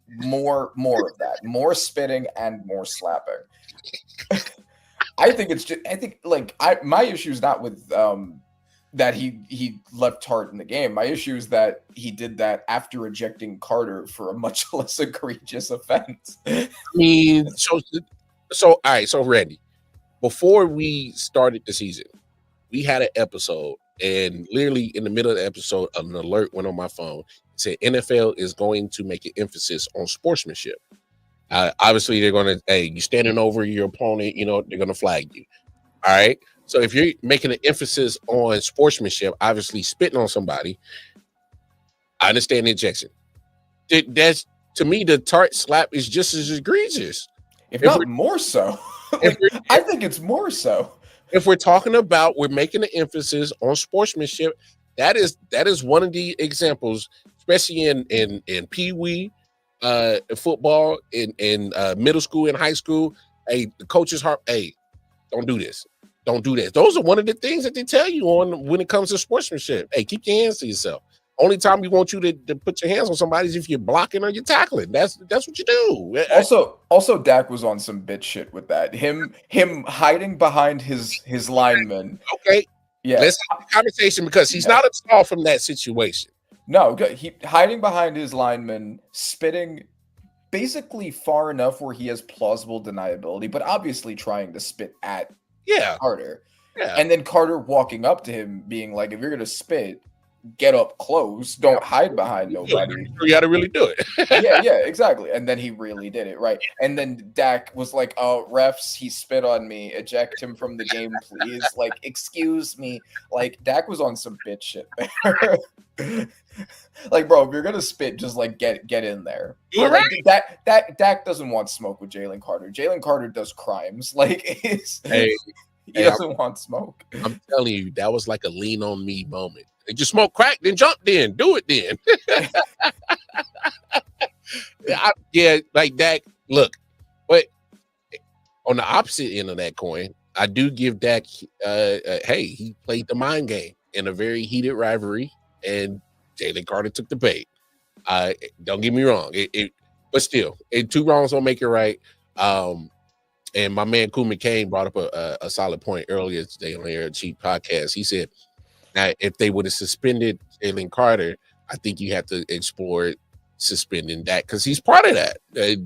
more of that, more spitting and more slapping. I think my issue is not with that he left Tart in the game. My issue is that he did that after ejecting Carter for a much less egregious offense. I mean, so all right, so Randy, before we started the season, we had an episode, and literally in the middle of the episode, an alert went on my phone. It said NFL is going to make an emphasis on sportsmanship. Obviously, they're going to, hey, you standing over your opponent, you know, they're going to flag you. All right. So if you're making an emphasis on sportsmanship, obviously spitting on somebody, I understand the ejection. That's, to me, the Tart slap is just as egregious. If not more so. I think it's more so. If we're talking about, we're making an emphasis on sportsmanship, that is one of the examples, especially in pee-wee football, in middle school and high school. Hey, the coach's heart, hey, don't do this. Don't do that. Those are one of the things that they tell you on when it comes to sportsmanship. Hey, keep your hands to yourself. Only time we want you to put your hands on somebody is if you're blocking or you're tackling. That's what you do. Also, Dak was on some bitch shit with that. Him hiding behind his lineman. Okay. Yeah. Let's have a conversation because he's not installed from that situation. No, he hiding behind his lineman, spitting basically far enough where he has plausible deniability, but obviously trying to spit at Carter. Yeah. And then Carter walking up to him being like, if you're gonna spit, get up close, don't hide behind nobody. You got to really do it. yeah, exactly. And then he really did it, right? And then Dak was like, "Oh, refs, he spit on me. Eject him from the game, please." Like, excuse me. Like, Dak was on some bitch shit there. Like, bro, if you're gonna spit, just like get in there. You're like, right. Dak doesn't want smoke with Jalen Carter. Jalen Carter does crimes. Like, he doesn't want smoke. I'm telling you, that was like a lean on me moment. Did you smoke crack? Then jump. Then do it. Then. Like Dak. Look, but on the opposite end of that coin, I do give Dak. Hey, he played the mind game in a very heated rivalry, and Jalen Carter took the bait. Don't get me wrong. But still, two wrongs don't make it right. And my man Kool McCain brought up a solid point earlier today on Air Cheap Podcast. He said, now, if they would have suspended Jalen Carter, I think you have to explore suspending that because he's part of that. I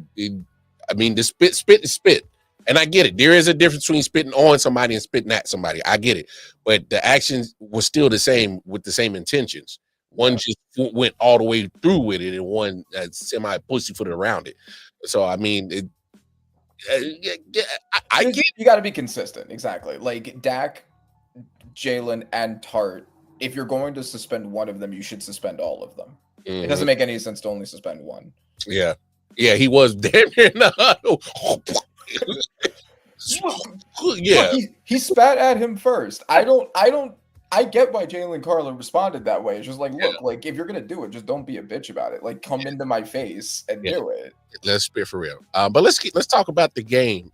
mean, the spit is spit. And I get it. There is a difference between spitting on somebody and spitting at somebody. I get it. But the action was still the same with the same intentions. One just went all the way through with it and one semi-pussyfooted around it. So I mean, I get you got to be consistent. Exactly. Like Dak, Jalen, and Tart. If you're going to suspend one of them, you should suspend all of them. It doesn't make any sense to only suspend one. Yeah, he was damn near in the huddle. Yeah, Look, he spat at him first. I get why Jalen Carter responded that way. It's just like, look, like if you're gonna do it, just don't be a bitch about it. Like, come into my face and do it. Let's spit for real. But let's talk about the game.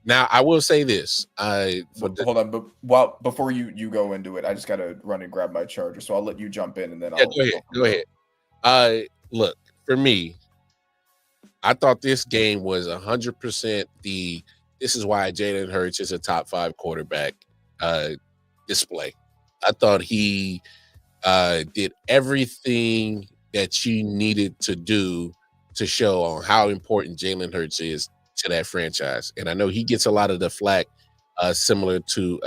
Now I will say this. Hold on, but before you go into it, I just gotta run and grab my charger. So I'll let you jump in and then go ahead. Look, for me, I thought this game was 100% this is why Jalen Hurts is a top 5 quarterback display. I thought he did everything that you needed to do to show on how important Jalen Hurts is to that franchise. And I know he gets a lot of the flack similar to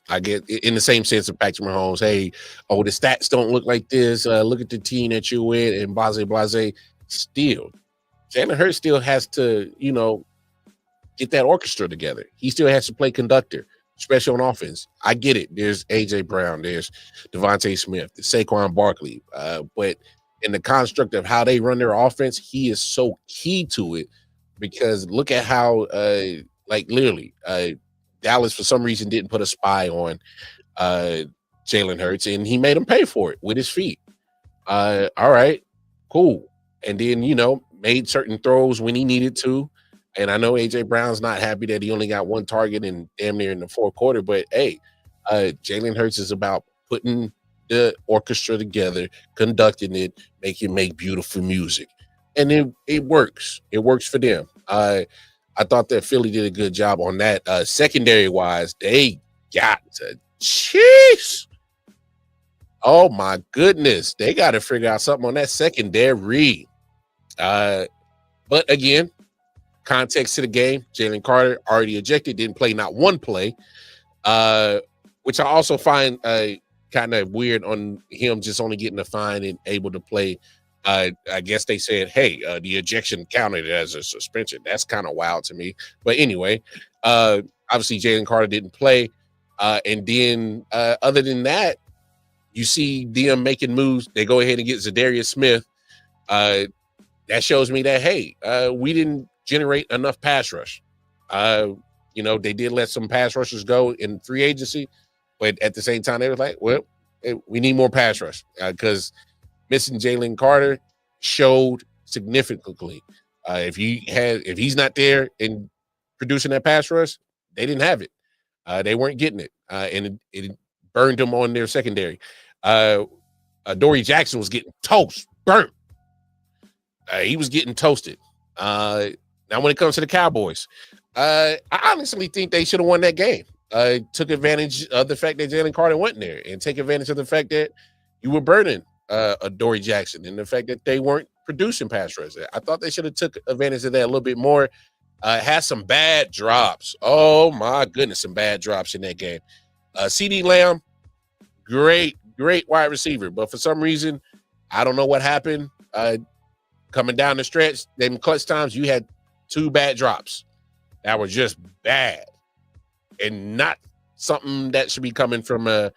I get in the same sense of Patrick Mahomes. Hey, the stats don't look like this. Look at the team that you're with and blase. Still, Jalen Hurts still has to, get that orchestra together. He still has to play conductor, especially on offense. I get it. There's A.J. Brown. There's Devontae Smith. There's Saquon Barkley. But in the construct of how they run their offense, he is so key to it because look at how, literally, Dallas for some reason didn't put a spy on Jalen Hurts, and he made him pay for it with his feet. All right, cool. And then, made certain throws when he needed to. And I know A.J. Brown's not happy that he only got one target and damn near in the fourth quarter, but hey, Jalen Hurts is about putting the orchestra together, conducting it, make beautiful music. And it works. It works for them. I thought that Philly did a good job on that. Secondary wise, they got to jeez. Oh my goodness. They got to figure out something on that secondary. But again, context to the game, Jalen Carter already ejected, didn't play not one play, which I also find kind of weird on him just only getting a fine and able to play. I guess they said, hey, the ejection counted as a suspension. That's kind of wild to me. But anyway, obviously Jalen Carter didn't play. And then other than that, you see them making moves. They go ahead and get Zadarius Smith. That shows me that, hey, we didn't generate enough pass rush. They did let some pass rushers go in free agency, but at the same time, they were like, well, we need more pass rush because missing Jalen Carter showed significantly. If he's not there and producing that pass rush, they didn't have it. They weren't getting it, and it burned them on their secondary. Dory Jackson was getting burnt. He was getting toasted. Now, when it comes to the Cowboys, I honestly think they should have won that game. Took advantage of the fact that Jalen Carter went there and take advantage of the fact that you were burning Dory Jackson and the fact that they weren't producing pass rush. I thought they should have took advantage of that a little bit more. Had some bad drops. Oh, my goodness, some bad drops in that game. CD Lamb, great wide receiver. But for some reason, I don't know what happened. Coming down the stretch, them clutch times, you had 2 bad drops that were just bad and not something that should be coming from a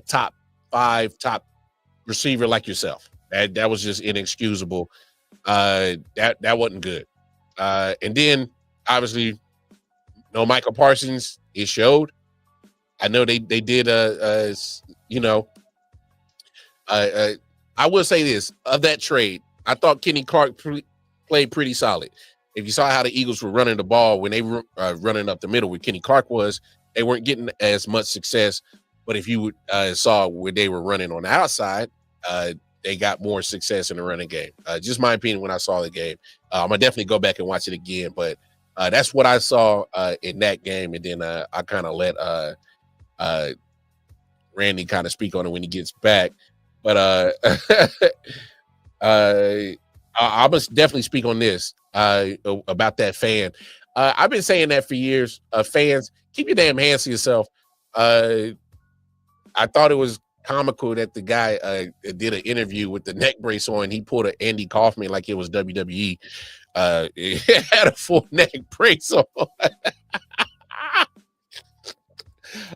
top 5 receiver like yourself. That was just inexcusable. That wasn't good. And then obviously, Michael Parsons, it showed. I know they did I will say this of that trade. I thought Kenny Clark played pretty solid. If you saw how the Eagles were running the ball when they were running up the middle where Kenny Clark was, they weren't getting as much success. But if you saw where they were running on the outside, they got more success in the running game. Just my opinion when I saw the game. I'm going to definitely go back and watch it again. But that's what I saw in that game. And then I kind of let Randy kind of speak on it when he gets back. But I must definitely speak on this about that fan. I've been saying that for years. Fans, keep your damn hands to yourself. I thought it was comical that the guy did an interview with the neck brace on. He pulled an Andy Kaufman like it was WWE. He had a full neck brace on.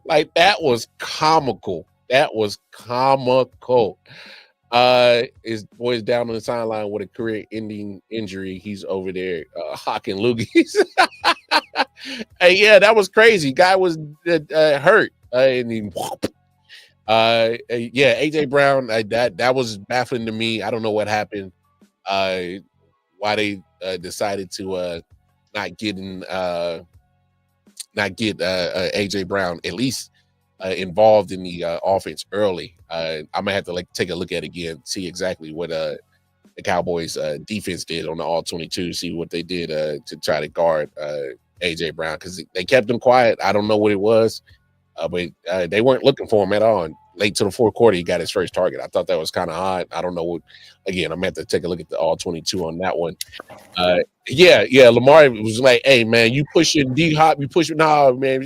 Like that was comical. That was comical. His boy's down on the sideline with a career-ending injury. He's over there hawking loogies. Hey, yeah, that was crazy. Guy was hurt, and he, yeah, AJ Brown. That was baffling to me. I don't know what happened. Why they decided to not get AJ Brown at least involved in the offense early. I'm gonna have to take a look at it again, see exactly what the Cowboys defense did on the all 22, see what they did to try to guard AJ Brown, because they kept him quiet. I don't know what it was, but they weren't looking for him at all. And late to the fourth quarter, he got his first target. I thought that was kind of odd. I don't know what. Again, I'm gonna have to take a look at the all 22 on that one. Yeah. Lamar was like, "Hey man, you pushing D Hop, you pushing nah, man."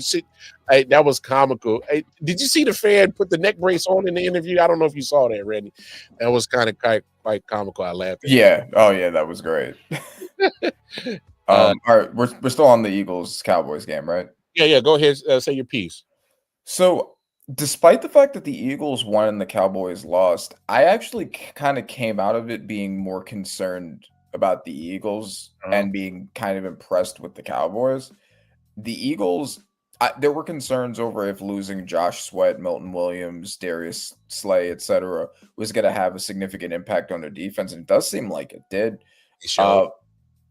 Hey, that was comical. Hey, did you see the fan put the neck brace on in the interview? I don't know if you saw that, Randy. That was kind of quite comical. I laughed. Yeah. Oh yeah, that was great. All right, we're still on the Eagles Cowboys game, right? Yeah. Go ahead, say your piece. So, despite the fact that the Eagles won and the Cowboys lost, I actually kind of came out of it being more concerned about the Eagles and being kind of impressed with the Cowboys. The Eagles, there were concerns over if losing Josh Sweat, Milton Williams, Darius Slay, etc., was going to have a significant impact on their defense, and it does seem like it did.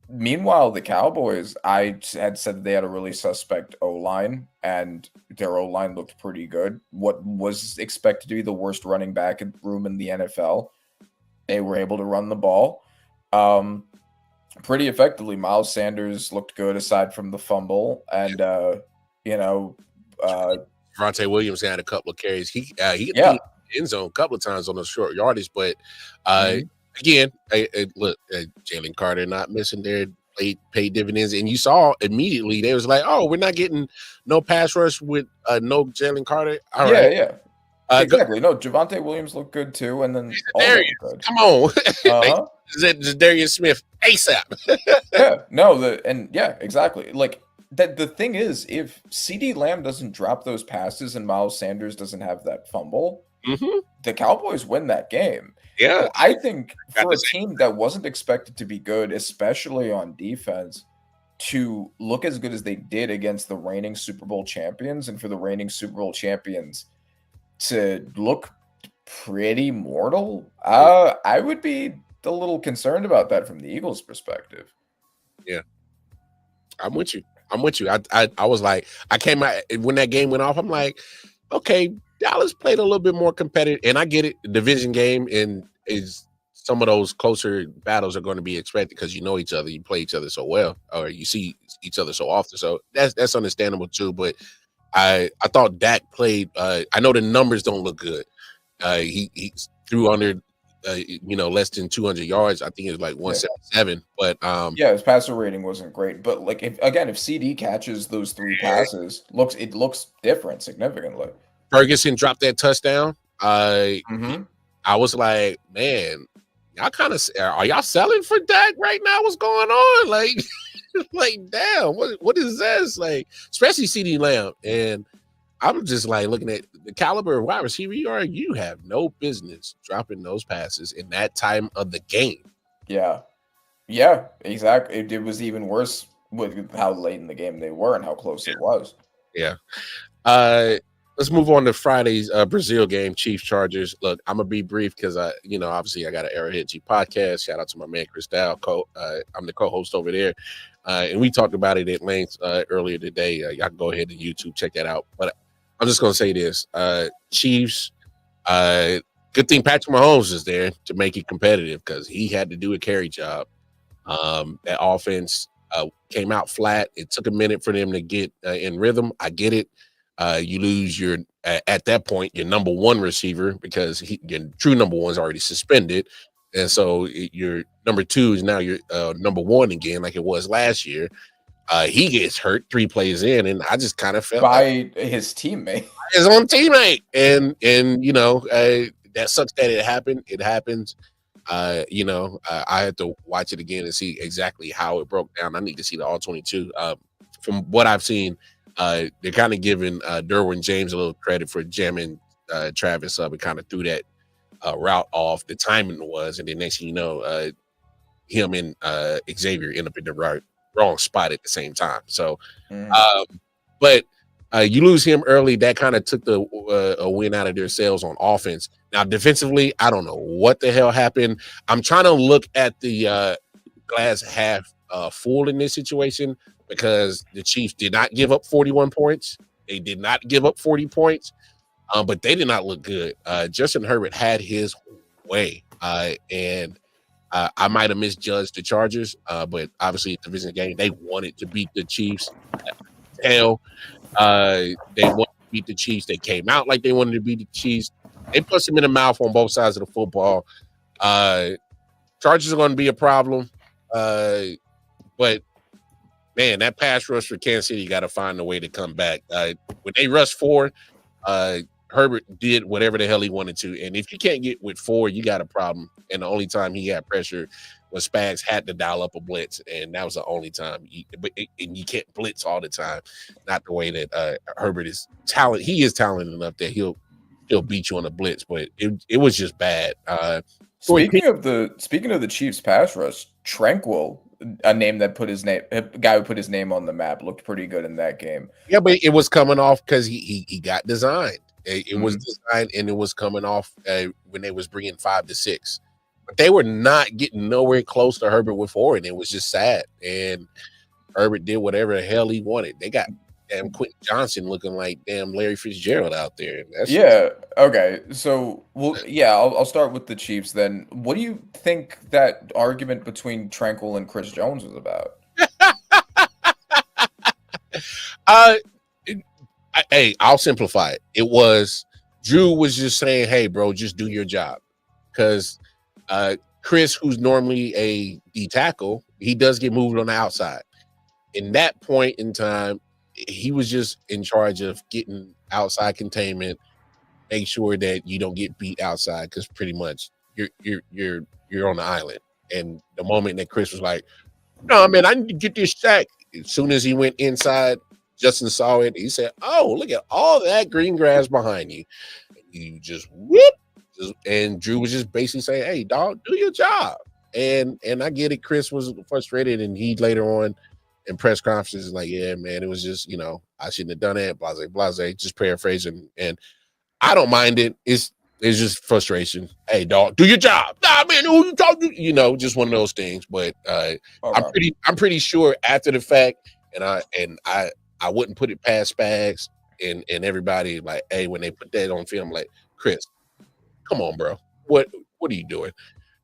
Meanwhile, the Cowboys, I had said that they had a really suspect O-line, and their O-line looked pretty good. What was expected to be the worst running back room in the NFL, they were able to run the ball pretty effectively. Miles Sanders looked good aside from the fumble, and Devontae Williams had a couple of carries. He hit the end zone a couple of times on the short yardage, but again, look, Jalen Carter not missing there, paid dividends, and you saw immediately they was like, "Oh, we're not getting no pass rush with no Jalen Carter." All right, exactly. No, Javonte Williams looked good too, and then Darius, come on, Darius Smith ASAP. Exactly. Like that. The thing is, if CeeDee Lamb doesn't drop those passes and Miles Sanders doesn't have that fumble, the Cowboys win that game. Yeah, so I think for a team that wasn't expected to be good, especially on defense, to look as good as they did against the reigning Super Bowl champions, and for the reigning Super Bowl champions to look pretty mortal, I would be a little concerned about that from the Eagles' perspective. Yeah, I'm with you. I was like, I came out when that game went off. I'm like, okay, Dallas played a little bit more competitive, and I get it. Division game, and is some of those closer battles are going to be expected because you know each other, you play each other so well, or you see each other so often. So that's understandable too. But I thought Dak played. I know the numbers don't look good. He threw under less than 200 yards. I think it was like 177. But his passer rating wasn't great. But like if CD catches those three passes, it looks different significantly. Ferguson dropped that touchdown. I was like, man, y'all kind of are y'all selling for Dak right now? What's going on? Like, damn, what is this? Like, especially CeeDee Lamb. And I'm just like looking at the caliber of wide receiver you are. You have no business dropping those passes in that time of the game. Yeah, exactly. It was even worse with how late in the game they were and how close it was. Yeah. Let's move on to Friday's Brazil game, Chiefs Chargers. Look, I'm gonna be brief because obviously I got an Arrowhead G podcast. Shout out to my man Chris Dow. I'm the co-host over there, and we talked about it at length earlier today. Y'all can go ahead to YouTube, check that out. But I'm just gonna say this: Chiefs. Good thing Patrick Mahomes is there to make it competitive because he had to do a carry job. That offense came out flat. It took a minute for them to get in rhythm. I get it. You lose your at that point your number one receiver because your true number one is already suspended, and so your number two is now your number one again, like it was last year. He gets hurt 3 plays in, and I just kind of felt by his teammate, his own teammate, and that sucks that it happened. It happens. I had to watch it again and see exactly how it broke down. I need to see the all 22. From what I've seen, they're kind of giving Derwin James a little credit for jamming Travis up and kind of threw that route off. The timing was, and then next thing you know, him and Xavier end up in the wrong spot at the same time. So, but you lose him early. That kind of took the a win out of their sails on offense. Now, defensively, I don't know what the hell happened. I'm trying to look at the glass half full in this situation because the Chiefs did not give up 41 points. They did not give up 40 points, but they did not look good. Justin Herbert had his way, and I might have misjudged the Chargers, but obviously it's a division game. They wanted to beat the Chiefs. Hell, they wanted to beat the Chiefs. They came out like they wanted to beat the Chiefs. They punched them in the mouth on both sides of the football. Chargers are going to be a problem, but man, that pass rush for Kansas City got to find a way to come back. When they rushed 4, Herbert did whatever the hell he wanted to, and if you can't get with 4, you got a problem. And the only time he had pressure was Spags had to dial up a blitz, and that was the only time. And you can't blitz all the time. Not the way that Herbert is talented. He is talented enough that he'll beat you on a blitz, but it was just bad. Speaking of the Chiefs pass rush, Tranquil, a guy who put his name on the map, looked pretty good in that game. Yeah, but it was coming off because he got designed. It was designed, and it was coming off when they was bringing 5 to 6. But they were not getting nowhere close to Herbert with 4, and it was just sad. And Herbert did whatever the hell he wanted. They got damn Quentin Johnson looking like damn Larry Fitzgerald out there. Okay. So, I'll start with the Chiefs then. What do you think that argument between Tranquil and Chris Jones was about? Hey, I'll simplify it. It was Drew was just saying, "Hey, bro, just do your job," because Chris, who's normally a D tackle, he does get moved on the outside. In that point in time, he was just in charge of getting outside containment, make sure that you don't get beat outside, because pretty much you're on the island. And the moment that Chris was like, "No, man, I need to get this sack," as soon as he went inside, Justin saw it. He said, "Oh, look at all that green grass behind you." And you just whoop. And Drew was just basically saying, "Hey, dog, do your job." And I get it. Chris was frustrated, and he later on in press conferences is like, "Yeah, man, it was just, I shouldn't have done that, blase, just paraphrasing." And I don't mind it. It's just frustration. "Hey, dog, do your job." "Nah, man, who you talking to?" Just one of those things. But I'm pretty sure after the fact, and I wouldn't put it past Spags and everybody, like, hey, when they put that on film, like, "Chris, come on, bro. What are you doing?"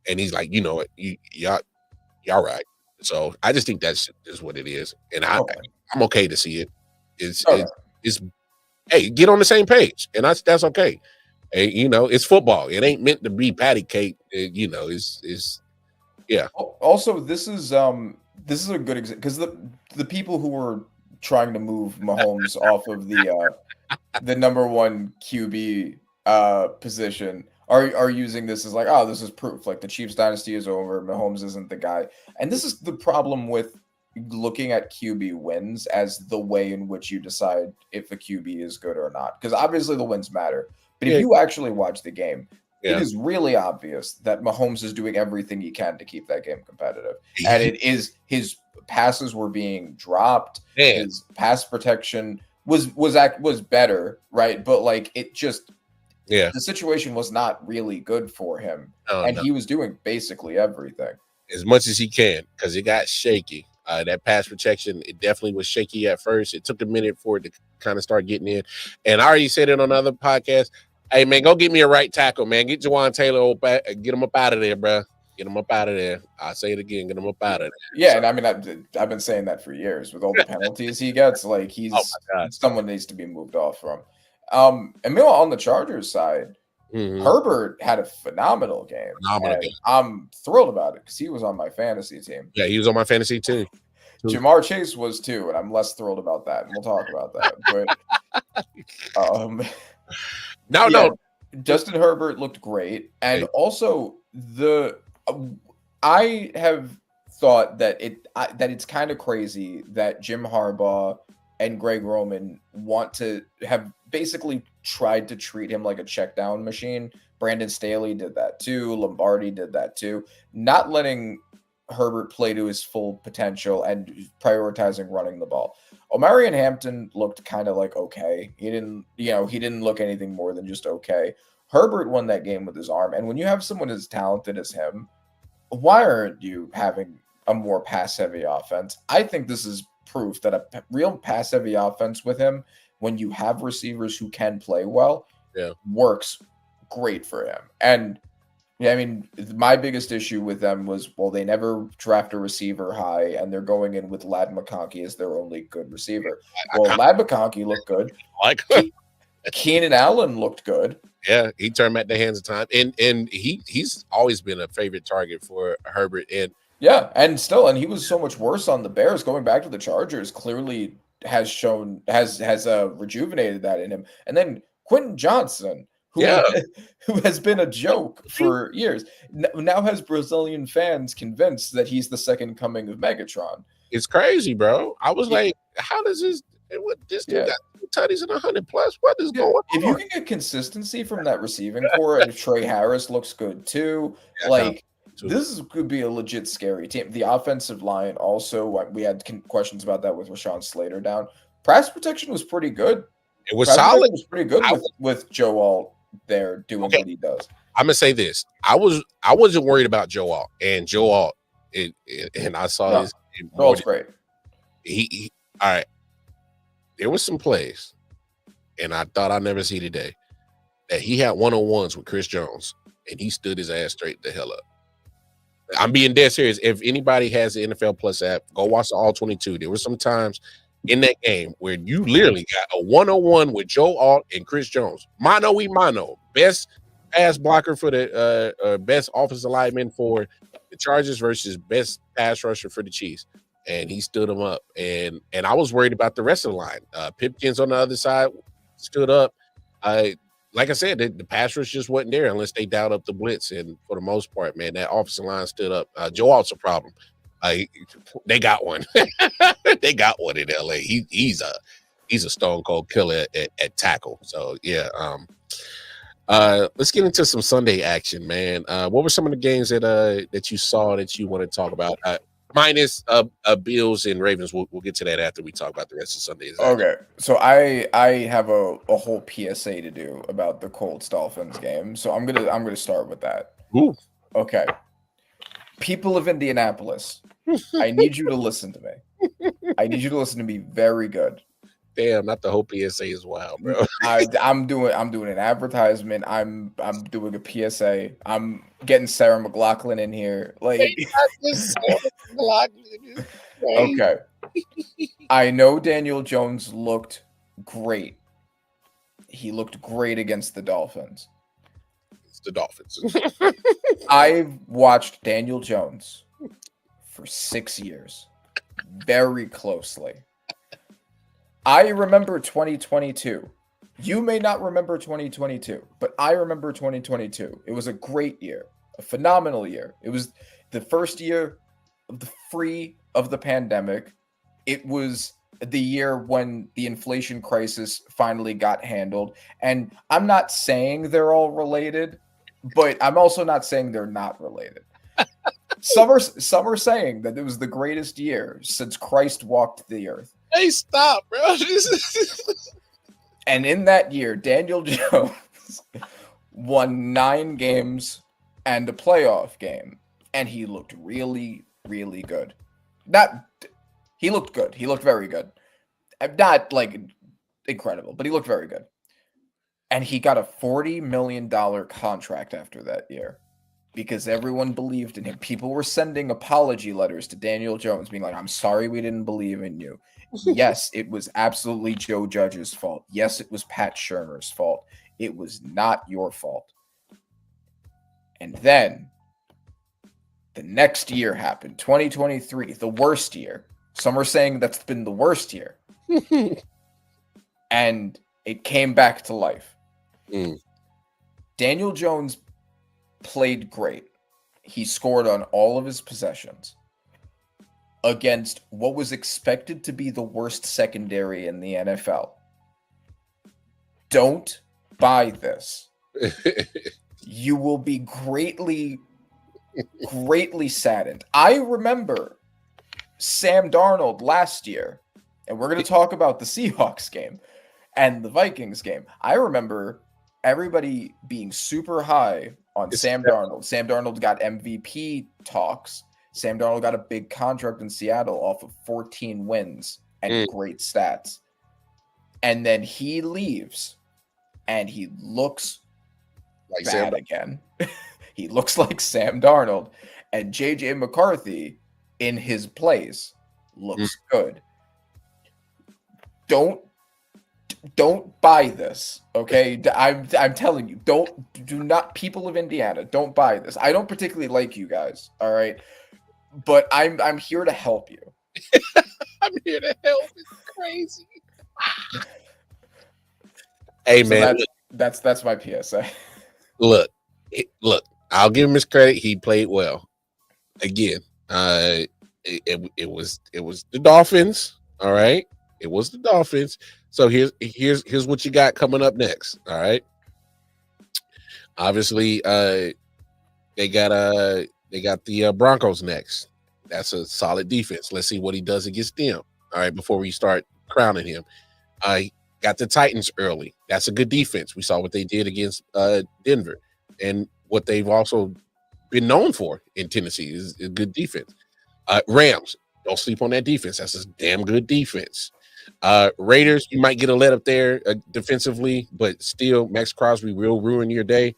And he's like, "You know what? Y'all right." So I just think that's just what it is. And I'm okay to see it. It's hey, get on the same page. And that's okay. Hey, it's football. It ain't meant to be patty cake. It's yeah. Also, this is a good example because the people who were trying to move Mahomes off of the number 1 QB position are using this as like, "Oh, this is proof. Like, the Chiefs dynasty is over. Mahomes isn't the guy." And this is the problem with looking at QB wins as the way in which you decide if a QB is good or not. Because obviously the wins matter. But if you actually watch the game, it is really obvious that Mahomes is doing everything he can to keep that game competitive. And it is his passes were being dropped. His pass protection was better, right? But like it just the situation was not really good for him. He was doing basically everything. As much as he can, because it got shaky. That pass protection, it definitely was shaky at first. It took a minute for it to kind of start getting in. And I already said it on other podcasts. Hey, man, go get me a right tackle, man. Get Jawan Taylor, get him up out of there, bro. Get him up out of there. I'll say it again, get him up out of there. Yeah, and I mean, I've been saying that for years. With all the penalties he gets, like he's someone needs to be moved off from. And meanwhile, on the Chargers side, Herbert had a phenomenal game. I'm thrilled about it because he was on my fantasy team. Yeah, he was on my fantasy too. Jamar Chase was too, and I'm less thrilled about that. And we'll talk about that. But no. Justin Herbert looked great, and also I have thought that it's kind of crazy that Jim Harbaugh and Greg Roman want to have basically tried to treat him like a check down machine. Brandon Staley did that too. Lombardi did that too. Not letting Herbert play to his full potential and prioritizing running the ball. Omarion Hampton looked kind of like okay. He didn't look anything more than just okay. Herbert won that game with his arm. And when you have someone as talented as him, why aren't you having a more pass-heavy offense? I think this is proof that a real pass-heavy offense with him, when you have receivers who can play well, works great for him. And I mean, my biggest issue with them was, well, they never draft a receiver high, and they're going in with Ladd McConkey as their only good receiver. Well, Ladd McConkey looked good. Keenan Allen looked good. Yeah, he turned back the hands of time, and he's always been a favorite target for Herbert. And he was so much worse on the Bears. Going back to the Chargers, clearly has rejuvenated that in him. And then Quentin Johnson, who has been a joke for years, now has Brazilian fans convinced that he's the second coming of Megatron. It's crazy, bro. I was like, how does this? This dude got tutties and 100 plus. What is going on? If you can get consistency from that receiving core, and if Trey Harris looks good too, this could be a legit scary team. The offensive line also, we had questions about that with Rashawn Slater down. Pass protection was pretty good. It was solid. It was pretty good with Joe Alt there doing what he does. I'm gonna say this: I wasn't worried about Joe Alt, and Joe Alt, and I saw this. Joe Alt's great. He all right. There was some plays, and I thought I'd never see today, that he had one-on-ones with Chris Jones, and he stood his ass straight the hell up. I'm being dead serious. If anybody has the NFL Plus app, go watch the All 22. There were some times in that game where you literally got a one-on-one with Joe Alt and Chris Jones. Mano y mano. Best pass blocker for the best offensive lineman for the Chargers versus best pass rusher for the Chiefs. And he stood him up. And I was worried about the rest of the line. Pipkins on the other side stood up. Like I said, the pass rush just wasn't there unless they dialed up the blitz. And for the most part, man, that offensive line stood up. Joe Alt's a problem. They got one. They got one in LA. He's a stone cold killer at tackle. So yeah. Let's get into some Sunday action, man. What were some of the games that you saw that you want to talk about? Minus Bills and Ravens. We'll get to that after we talk about the rest of Sunday's. Okay, so I have a whole PSA to do about the Colts Dolphins game. So I'm gonna start with that. Ooh. Okay, people of Indianapolis, I need you to listen to me. I need you to listen to me very good. Damn, not the whole PSA as well, bro. I'm doing an advertisement. I'm doing a PSA. I'm getting Sarah McLachlan in here. Okay. I know Daniel Jones looked great. He looked great against the Dolphins. It's the Dolphins. I've watched Daniel Jones for 6 years very closely. I remember 2022. You may not remember 2022, but I remember 2022. It was a great year, a phenomenal year. It was the first year of the pandemic. It was the year when the inflation crisis finally got handled. And I'm not saying they're all related, but I'm also not saying they're not related. Some are saying that it was the greatest year since Christ walked the earth. Hey, stop, bro. And in that year, Daniel Jones won 9 games and a playoff game. And he looked really, really good. He looked good. He looked very good. Not like incredible, but he looked very good. And he got a $40 million contract after that year because everyone believed in him. People were sending apology letters to Daniel Jones being like, I'm sorry we didn't believe in you. Yes, it was absolutely Joe Judge's fault. Yes, it was Pat Shurmur's fault. It was not your fault. And then the next year happened, 2023, the worst year Some are saying that's been the worst year. And it came back to life. Daniel Jones played great. He scored on all of his possessions against what was expected to be the worst secondary in the NFL. Don't buy this. You will be greatly saddened. I remember Sam Darnold last year, and we're going to talk about the Seahawks game and the Vikings game. I remember everybody being super high on Sam Darnold. Sam Darnold got MVP talks. Sam Darnold got a big contract in Seattle off of 14 wins and great stats. And then he leaves, and he looks like bad again. He looks like Sam Darnold. And J.J. McCarthy, in his place, looks good. Don't buy this, okay? I'm telling you, do not, people of Indiana, don't buy this. I don't particularly like you guys, all right? But I'm here to help you. I'm here to help. It's crazy. Hey, so man, that's my PSA. Look. I'll give him his credit. He played well. Again, it was the Dolphins. All right, it was the Dolphins. So here's what you got coming up next. All right. Obviously, they got the Broncos next. That's a solid defense. Let's see what he does against them. All right, before we start crowning him. Got the Titans early. That's a good defense. We saw what they did against Denver, and what they've also been known for in Tennessee is good defense. Rams, don't sleep on that defense. That's a damn good defense. Raiders, you might get a let up there defensively, but still, Max Crosby will ruin your day.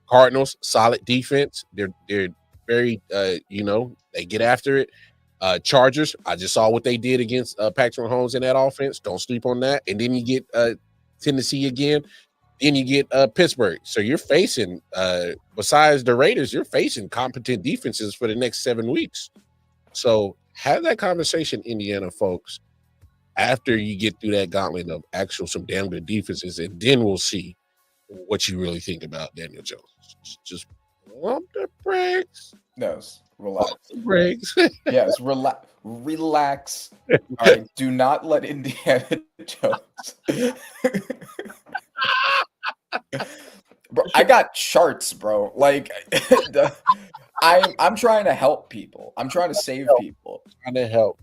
Cardinals, solid defense. They're very, they get after it. Chargers, I just saw what they did against Patrick Mahomes in that offense. Don't sleep on that. And then you get Tennessee again. Then you get Pittsburgh. So you're facing, besides the Raiders, you're facing competent defenses for the next 7 weeks. So have that conversation, Indiana folks, after you get through that gauntlet of some damn good defenses, and then we'll see what you really think about Daniel Jones. Just pump the brakes. Yes, relax. Pump the brakes. Yes, relax. All right, do not let Indiana Jones. Bro, I got charts, bro. Like I'm trying to help people. I'm trying to save people. Trying to help.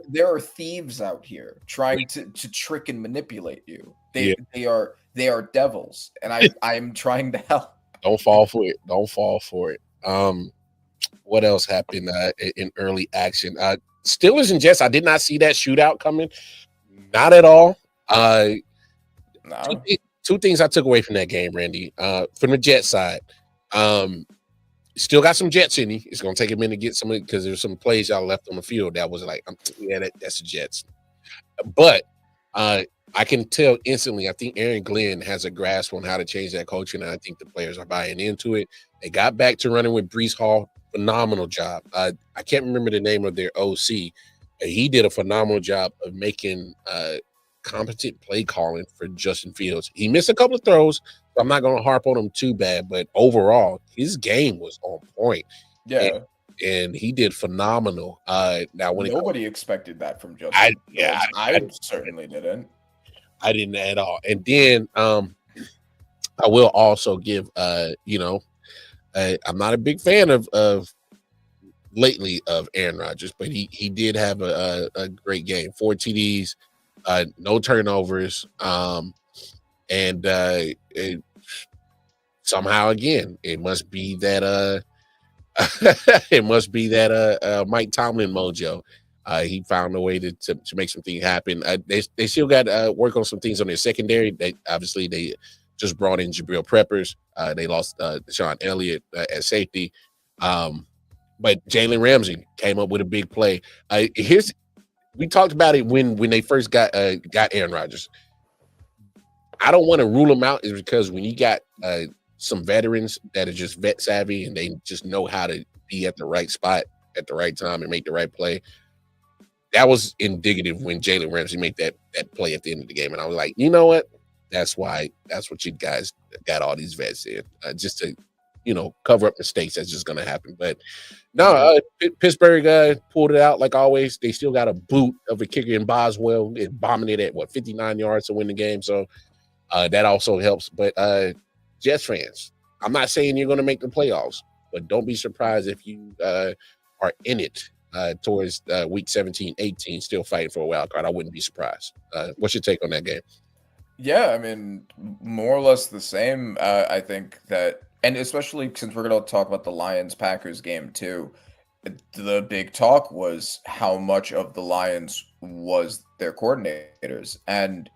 There are thieves out here trying to trick and manipulate you. They are devils, and I'm trying to help. Don't fall for it. What else happened in early action? Steelers and Jets. I did not see that shootout coming. Not at all. No. Two things I took away from that game, Randy. From the Jets side, still got some Jets in you. It's gonna take a minute to get some because there's some plays y'all left on the field that was like, that's the Jets. But I can tell instantly. I think Aaron Glenn has a grasp on how to change that culture, and I think the players are buying into it. They got back to running with Breece Hall. Phenomenal job. I can't remember the name of their OC. He did a phenomenal job of making competent play calling for Justin Fields. He missed a couple of throws, so I'm not going to harp on him too bad, but overall, his game was on point. Yeah. And he did phenomenal. Now, when nobody expected that from Justin Fields. I certainly didn't. I didn't at all. And then I will also give, I'm not a big fan of lately of Aaron Rodgers, but he did have a great game. 4 TDs, no turnovers, and somehow again it must be that Mike Tomlin mojo. He found a way to make something happen. They still got to work on some things on their secondary. They just brought in Jabril Peppers. They lost Deshaun Elliott at safety. But Jalen Ramsey came up with a big play. We talked about it when they first got Aaron Rodgers. I don't want to rule him out, is because when you got some veterans that are just vet savvy and they just know how to be at the right spot at the right time and make the right play. That was indicative when Jalen Ramsey made that play at the end of the game. And I was like, you know what? That's what you guys got all these vets in, just to, cover up mistakes that's just going to happen. But no, Pittsburgh pulled it out like always. They still got a boot of a kicker in Boswell, bombing it at 59 yards to win the game. So that also helps. But Jets fans, I'm not saying you're going to make the playoffs, but don't be surprised if you are in it towards week 17, 18, still fighting for a wild card. I wouldn't be surprised. What's your take on that game? Yeah, I mean, more or less the same. I think that, and especially since we're going to talk about the Lions-Packers game too, the big talk was how much of the Lions was their coordinators. And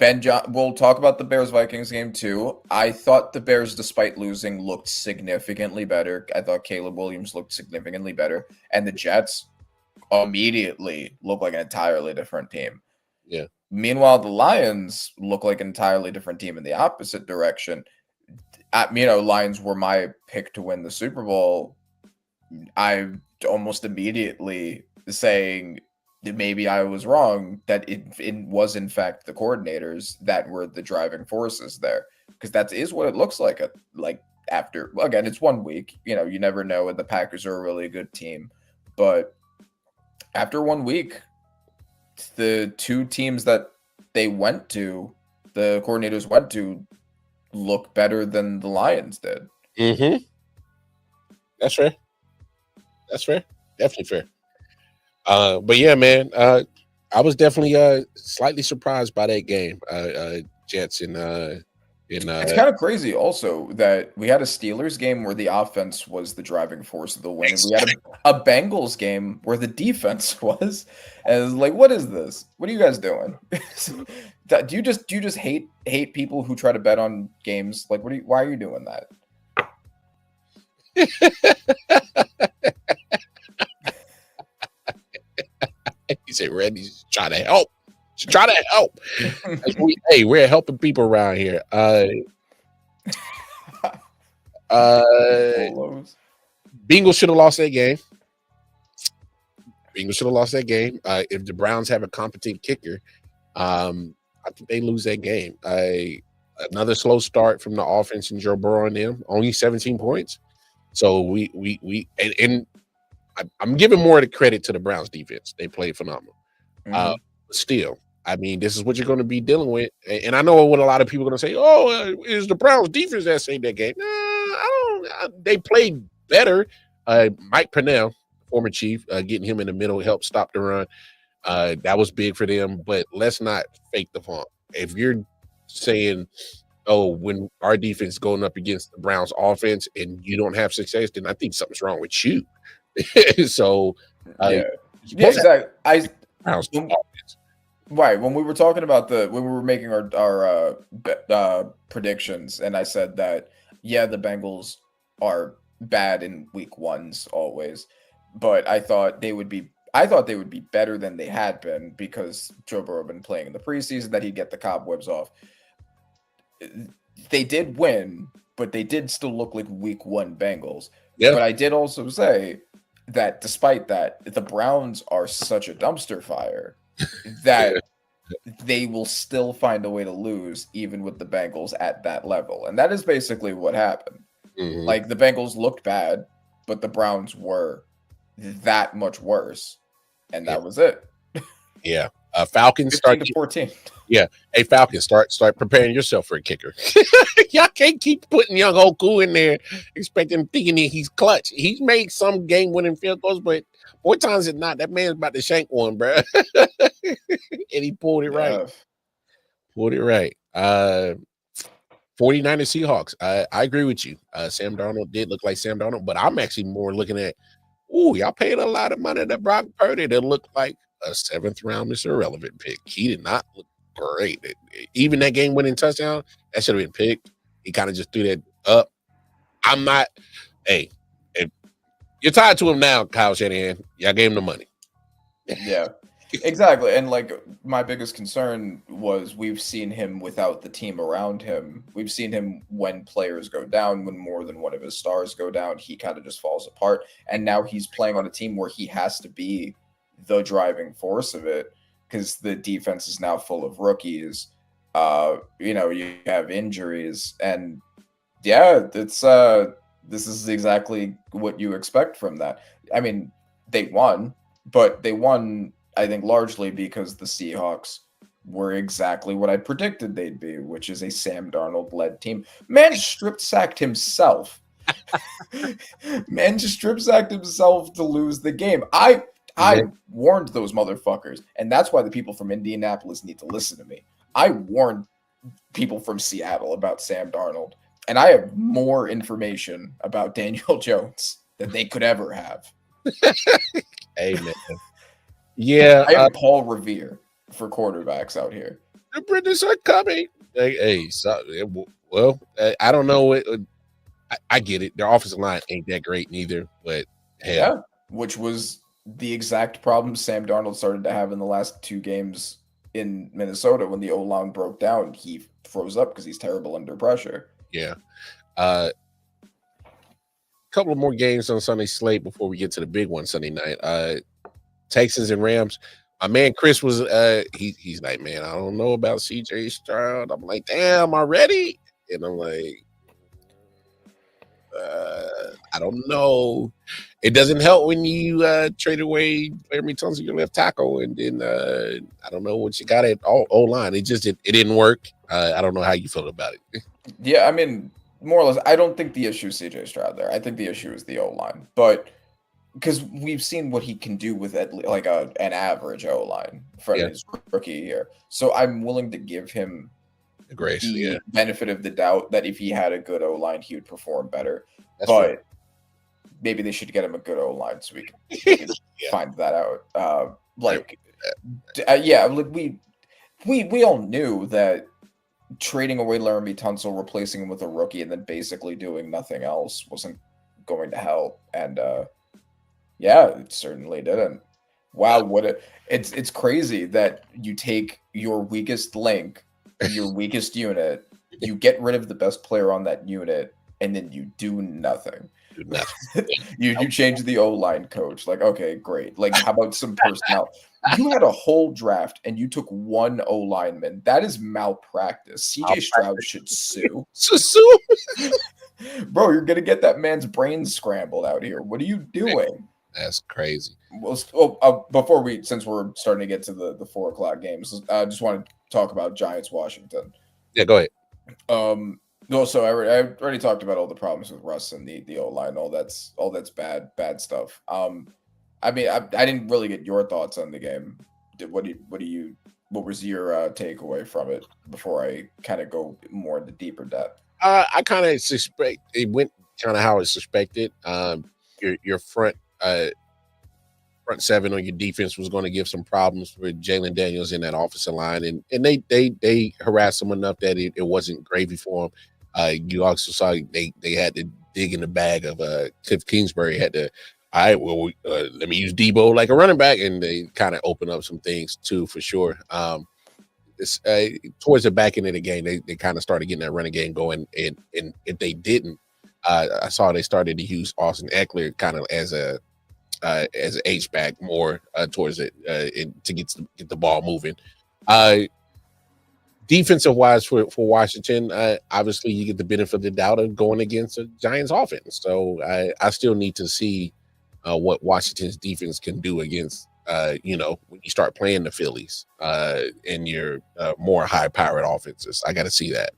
we'll talk about the Bears-Vikings game too. I thought the Bears, despite losing, looked significantly better. I thought Caleb Williams looked significantly better. And the Jets immediately looked like an entirely different team. Yeah. Meanwhile, the Lions look like an entirely different team in the opposite direction. Lions were my pick to win the Super Bowl. I almost immediately saying that maybe I was wrong, that it was in fact the coordinators that were the driving forces there, because that is what it looks like. After, again, it's 1 week. You never know. The Packers are a really good team, but after 1 week, the two teams that the coordinators went to, look better than the Lions did. Mm-hmm. That's fair. Definitely fair. But yeah, man, I was definitely slightly surprised by that game. Jets it's kind of crazy also that we had a Steelers game where the offense was the driving force of the win. Exactly. We had a Bengals game where the defense was. And it was like, what is this? What are you guys doing? Do you just hate people who try to bet on games? Like, why are you doing that? He said, "Randy's trying to help. She's trying to help." We're helping people around here. Bengals should have lost that game. If the Browns have a competent kicker, I think they lose that game. Another slow start from the offense and Joe Burrow and them. Only 17 points. So I'm giving more of the credit to the Browns defense. They played phenomenal. Mm-hmm. Still, I mean, this is what you're going to be dealing with. And I know what a lot of people are going to say. Oh, is the Browns defense that saved that game? They played better. Mike Pennell, former Chief, getting him in the middle helped stop the run. That was big for them. But let's not fake the funk. If you're saying, when our defense is going up against the Browns offense and you don't have success, then I think something's wrong with you. So, exactly. Browns offense. Right, when we were talking about when we were making our predictions, and I said that the Bengals are bad in week ones always, but I thought they would be better than they had been because Joe Burrow had been playing in the preseason, that he'd get the cobwebs off. They did win, but they did still look like week one Bengals. Yeah. But I did also say that despite that, the Browns are such a dumpster fire that they will still find a way to lose even with the Bengals at that level. And that is basically what happened. Mm-hmm. Like, the Bengals looked bad, but the Browns were that much worse. And that was it. Yeah. Falcons start 14. Yeah. Hey, Falcons, start preparing yourself for a kicker. Y'all can't keep putting young Oku in there, thinking he's clutch. He's made some game-winning field goals, but more times than not, that man's about to shank one, bro. And he pulled it right. Pulled it right. 49ers Seahawks. I agree with you. Sam Darnold did look like Sam Darnold, but I'm actually more looking at, y'all paid a lot of money to Brock Purdy that looked like a 7th round Mr. Irrelevant pick. He did not look great. Even that game-winning touchdown, that should have been picked. He kind of just threw that up. I'm not. Hey, if you're tied to him now, Kyle Shanahan, y'all gave him the money. Yeah. Exactly. And like my biggest concern was we've seen him without the team around him. We've seen him when players go down, when more than one of his stars go down, he kind of just falls apart. And now he's playing on a team where he has to be the driving force of it because the defense is now full of rookies. You have injuries, and yeah, it's this is exactly what you expect from that. I mean, they won, but they won, I think, largely because the Seahawks were exactly what I predicted they'd be, which is a Sam Darnold-led team. Man strip sacked himself. Man just strip sacked himself to lose the game. I warned those motherfuckers, and that's why the people from Indianapolis need to listen to me. I warned people from Seattle about Sam Darnold, and I have more information about Daniel Jones than they could ever have. Amen. Yeah, I am Paul Revere for quarterbacks out here. The British are coming. Well, I don't know. I get it. Their offensive line ain't that great neither, but hell. Yeah, which was the exact problem Sam Darnold started to have in the last 2 games in Minnesota when the O-line broke down. He froze up because he's terrible under pressure. Yeah. Couple of more games on Sunday slate before we get to the big one Sunday night. Texans and Rams. My man Chris was he's like, man, I don't know about CJ Stroud. I'm like, damn, already? And I'm like, I don't know. It doesn't help when you trade away Laramie Tunsil, your left tackle, and then I don't know what you got at O-line. It didn't work. I don't know how you feel about it. Yeah, I mean, more or less, I don't think the issue is CJ Stroud there. I think the issue is the O-line. But because we've seen what he can do with like an average O-line for his rookie year. So I'm willing to give him the grace, the benefit of the doubt that if he had a good O-line, he would perform better. That's but right. Maybe they should get him a good O-line so we can find that out. We all knew that trading away Laramie Tunsil, replacing him with a rookie, and then basically doing nothing else wasn't going to help. And it certainly didn't. Wow, it's crazy that you take your weakest link, your weakest unit, you get rid of the best player on that unit, and then you do nothing. You change the O-line coach. Like, okay, great. Like, how about some personnel? You had a whole draft and you took one O-lineman. That is malpractice. CJ Stroud should sue. Sue? Bro, you're gonna get that man's brains scrambled out here. What are you doing? That's crazy. Well, since we're starting to get to the 4:00 games, I just want to talk about Giants Washington. Yeah, go ahead. So I already talked about all the problems with Russ and the O-line, all that's bad stuff. I mean, I didn't really get your thoughts on the game. What was your takeaway from it before I kind of go more into deeper depth? I kind of suspect it went kind of how I suspected. Your front seven on your defense was going to give some problems for Jalen Daniels in that offensive line, and they harassed him enough that it wasn't gravy for him. You also saw they had to dig in the bag of Cliff Kingsbury. Had to, let me use Debo like a running back, and they kind of opened up some things too for sure. Towards the back end of the game, they kind of started getting that running game going, and if they didn't, I saw they started to use Austin Eckler kind of as an H-back more towards it to get the ball moving. Defensive wise for Washington, obviously you get the benefit of the doubt of going against a Giants offense. So I still need to see what Washington's defense can do against when you start playing the Phillies and your more high powered offenses. I got to see that.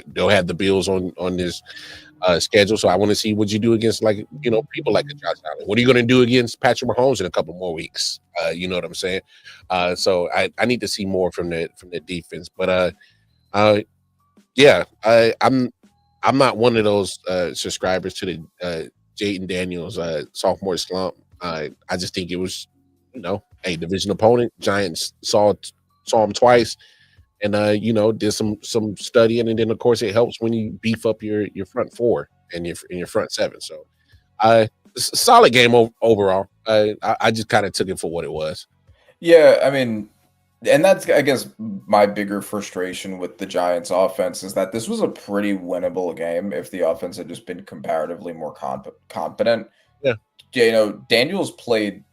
They'll have the Bills on this schedule, so I want to see what you do against people like Josh Allen. What are you going to do against Patrick Mahomes in a couple more weeks? You know what I'm saying? So I need to see more from the defense. But I'm not one of those subscribers to the Jaden Daniels sophomore slump. I just think it was a division opponent. Giants saw him twice. And did some studying, and then of course it helps when you beef up your front four and your front seven. So, solid game overall. I just kind of took it for what it was. Yeah, I mean, and that's, I guess, my bigger frustration with the Giants offense is that this was a pretty winnable game if the offense had just been comparatively more competent. Yeah. Daniels played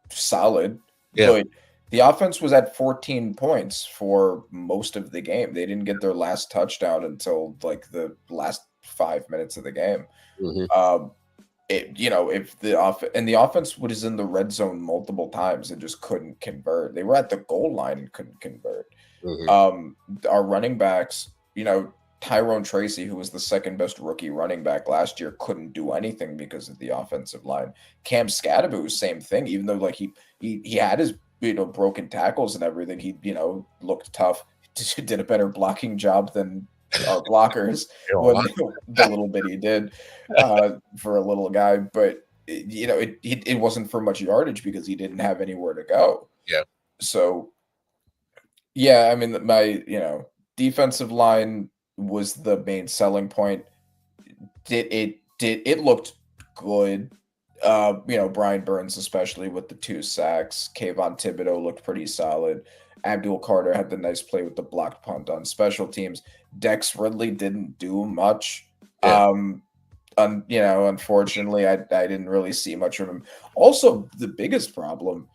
solid, Yeah. but the offense was at 14 points for most of the game. They didn't get their last touchdown until like the last 5 minutes of the game. Mhm. If the offense was in the red zone multiple times and just couldn't convert. They were at the goal line and couldn't convert. Mhm. Our running backs, Tyrone Tracy, who was the second best rookie running back last year, couldn't do anything because of the offensive line. Cam Scadaboo, same thing. Even though like he had his broken tackles and everything, he looked tough. Did a better blocking job than our blockers when the little bit he did for a little guy, but it wasn't for much yardage because he didn't have anywhere to go. Yeah. So yeah, I mean my defensive line was the main selling point. It looked good. Brian Burns, especially with the 2 sacks. Kayvon Thibodeau looked pretty solid. Abdul Carter had the nice play with the blocked punt on special teams. Dex Ridley didn't do much. Yeah. Unfortunately, I didn't really see much of him. Also, the biggest problem,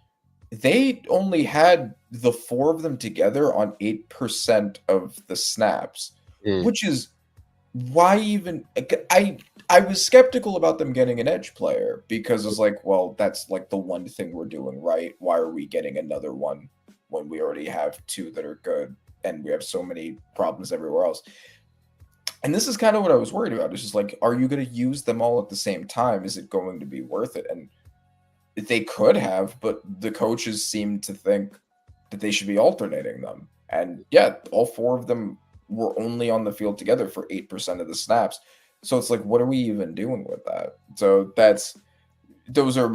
they only had the 4 of them together on 8% of the snaps, which is why even I was skeptical about them getting an edge player because it's like, well, that's like the one thing we're doing right. Why are we getting another one when we already have 2 that are good and we have so many problems everywhere else? And this is kind of what I was worried about. It's just like, are you going to use them all at the same time? Is it going to be worth it? And they could have, but the coaches seem to think that they should be alternating them. And yeah, all 4 of them were only on the field together for 8% of the snaps. So it's like, what are we even doing with that? So those are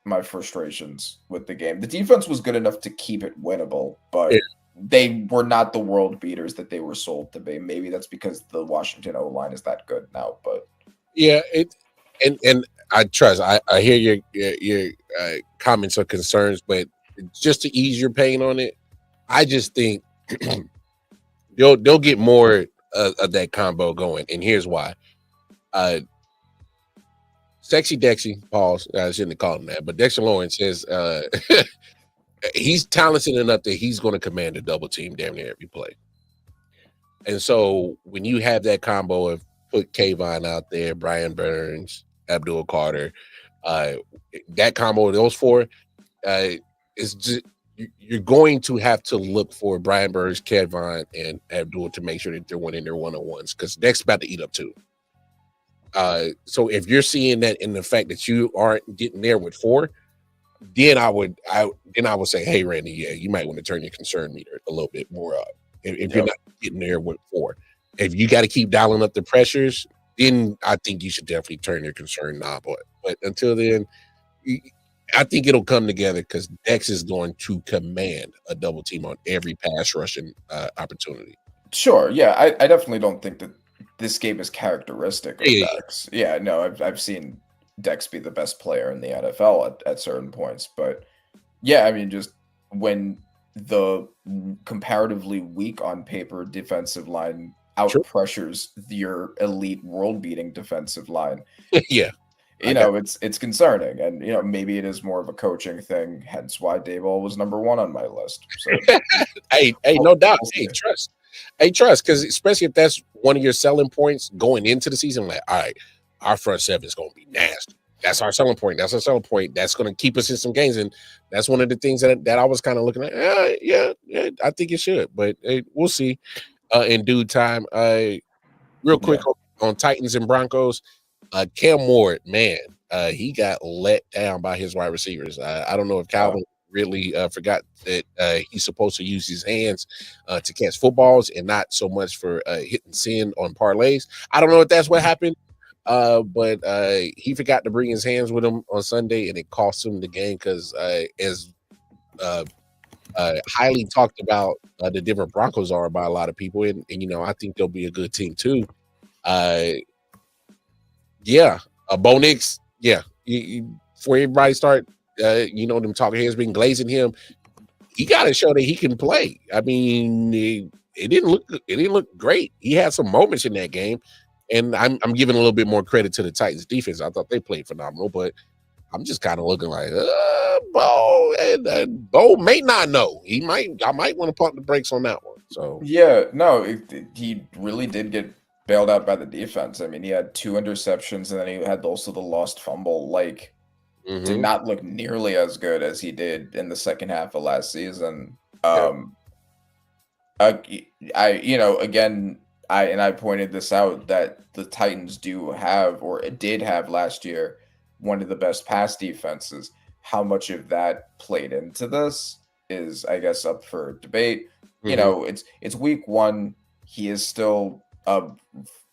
my frustrations with the game. The defense was good enough to keep it winnable, but they were not the world beaters that they were sold to be. Maybe that's because the Washington O-line is that good now, but yeah, and I trust. I hear your comments or concerns, but just to ease your pain on it, I just think they'll get more of that combo going, and here's why. Sexy Dexy, pause. I shouldn't have called him that, but Dexter Lawrence says he's talented enough that he's going to command a double team damn near every play. And so when you have that combo of put Kayvon out there, Brian Burns, Abdul Carter, that combo of those 4 is just you're going to have to look for Brian Burns, Kayvon, and Abdul to make sure that they're winning their one-on-ones because Dex about to eat up 2. So if you're seeing that in the fact that you aren't getting there with 4, then I would say, hey Randy, yeah, you might want to turn your concern meter a little bit more up. If you're not getting there with 4, if you got to keep dialing up the pressures, then I think you should definitely turn your concern knob on. But until then, I think it'll come together because Dex is going to command a double team on every pass rushing opportunity. Sure, yeah, I definitely don't think that this game is characteristic of Dex. Yeah, no, I've seen Dex be the best player in the NFL at certain points, but yeah, I mean, just when the comparatively weak on paper defensive line out pressures your elite world beating defensive line. Yeah. It's concerning, and maybe it is more of a coaching thing, hence why Daboll was number 1 on my list. So hey, no doubt. Trust, because especially if that's one of your selling points going into the season, like, all right, our front 7 is going to be nasty. That's our selling point. That's our selling point. That's going to keep us in some games, and that's one of the things that I was kind of looking at. Yeah, I think it should, but we'll see in due time. Real quick on Titans and Broncos. Cam Ward, man, he got let down by his wide receivers. I don't know if Calvin really forgot that he's supposed to use his hands to catch footballs and not so much for hitting send on parlays. I don't know if that's what happened, but he forgot to bring his hands with him on Sunday, and it cost him the game because as highly talked about the Denver Broncos are by a lot of people, and I think they'll be a good team too. Bo Nix, before everybody start them talking heads been glazing him. He got to show that he can play. I mean, it didn't look great. He had some moments in that game, and I'm giving a little bit more credit to the Titans defense. I thought they played phenomenal, but I'm just kind of looking like, Bo, and Bo may not know. I might want to pump the brakes on that one. So yeah, no, he really did get bailed out by the defense. I mean, he had 2 interceptions, and then he had also the lost fumble. Like, did not look nearly as good as he did in the second half of last season. Again, I pointed this out that the Titans do have, or did have last year, one of the best pass defenses. How much of that played into this is, I guess, up for debate. It's week 1. He is still a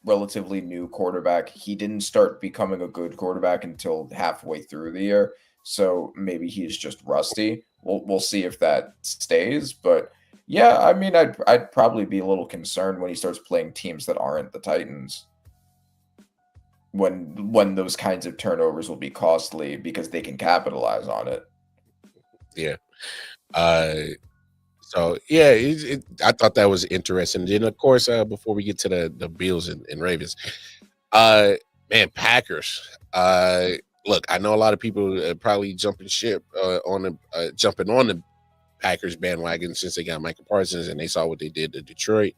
relatively new quarterback. He didn't start becoming a good quarterback until halfway through the year, so maybe he's just rusty. We'll see if that stays, but yeah, I mean, I'd probably be a little concerned when he starts playing teams that aren't the Titans. When those kinds of turnovers will be costly because they can capitalize on it. Yeah. So yeah, I thought that was interesting. Then of course, before we get to the Bills and Ravens, man, Packers. Look, I know a lot of people probably jumping on the Packers bandwagon since they got Michael Parsons and they saw what they did to Detroit.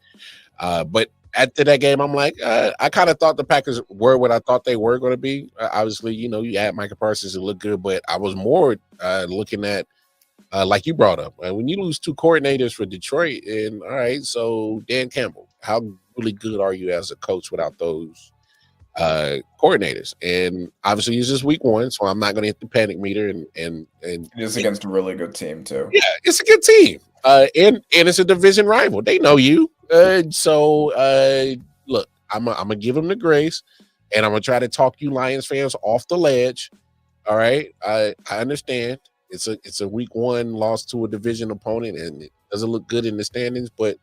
But after that game, I'm like, I kind of thought the Packers were what I thought they were going to be. Obviously, you had Michael Parsons to look good, but I was more looking at, like you brought up, when you lose 2 coordinators for Detroit, and all right, so Dan Campbell, how really good are you as a coach without those coordinators? And obviously, it's just week 1, so I'm not going to hit the panic meter. And it is against a really good team too. Yeah, it's a good team, and it's a division rival. They know you, so look, I'm gonna give them the grace, and I'm gonna try to talk you Lions fans off the ledge. All right, I understand. It's a week 1 loss to a division opponent, and it doesn't look good in the standings, but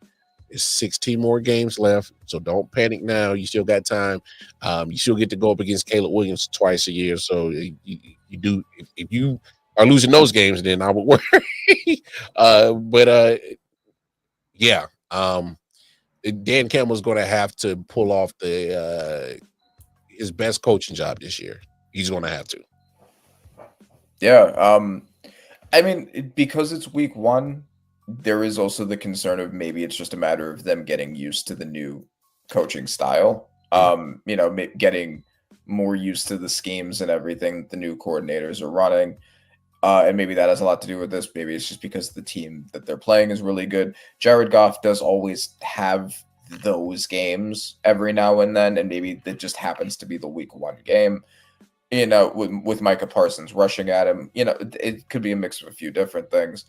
there's 16 more games left, so don't panic now. You still got time. You still get to go up against Caleb Williams twice a year, so you do. If you are losing those games, then I would worry. Yeah. Dan Campbell's going to have to pull off his best coaching job this year. He's going to have to. Yeah. I mean, because it's week 1, there is also the concern of maybe it's just a matter of them getting used to the new coaching style. Getting more used to the schemes and everything the new coordinators are running. And maybe that has a lot to do with this. Maybe it's just because the team that they're playing is really good. Jared Goff does always have those games every now and then, and maybe that just happens to be the week 1 game. With Micah Parsons rushing at him, it could be a mix of a few different things.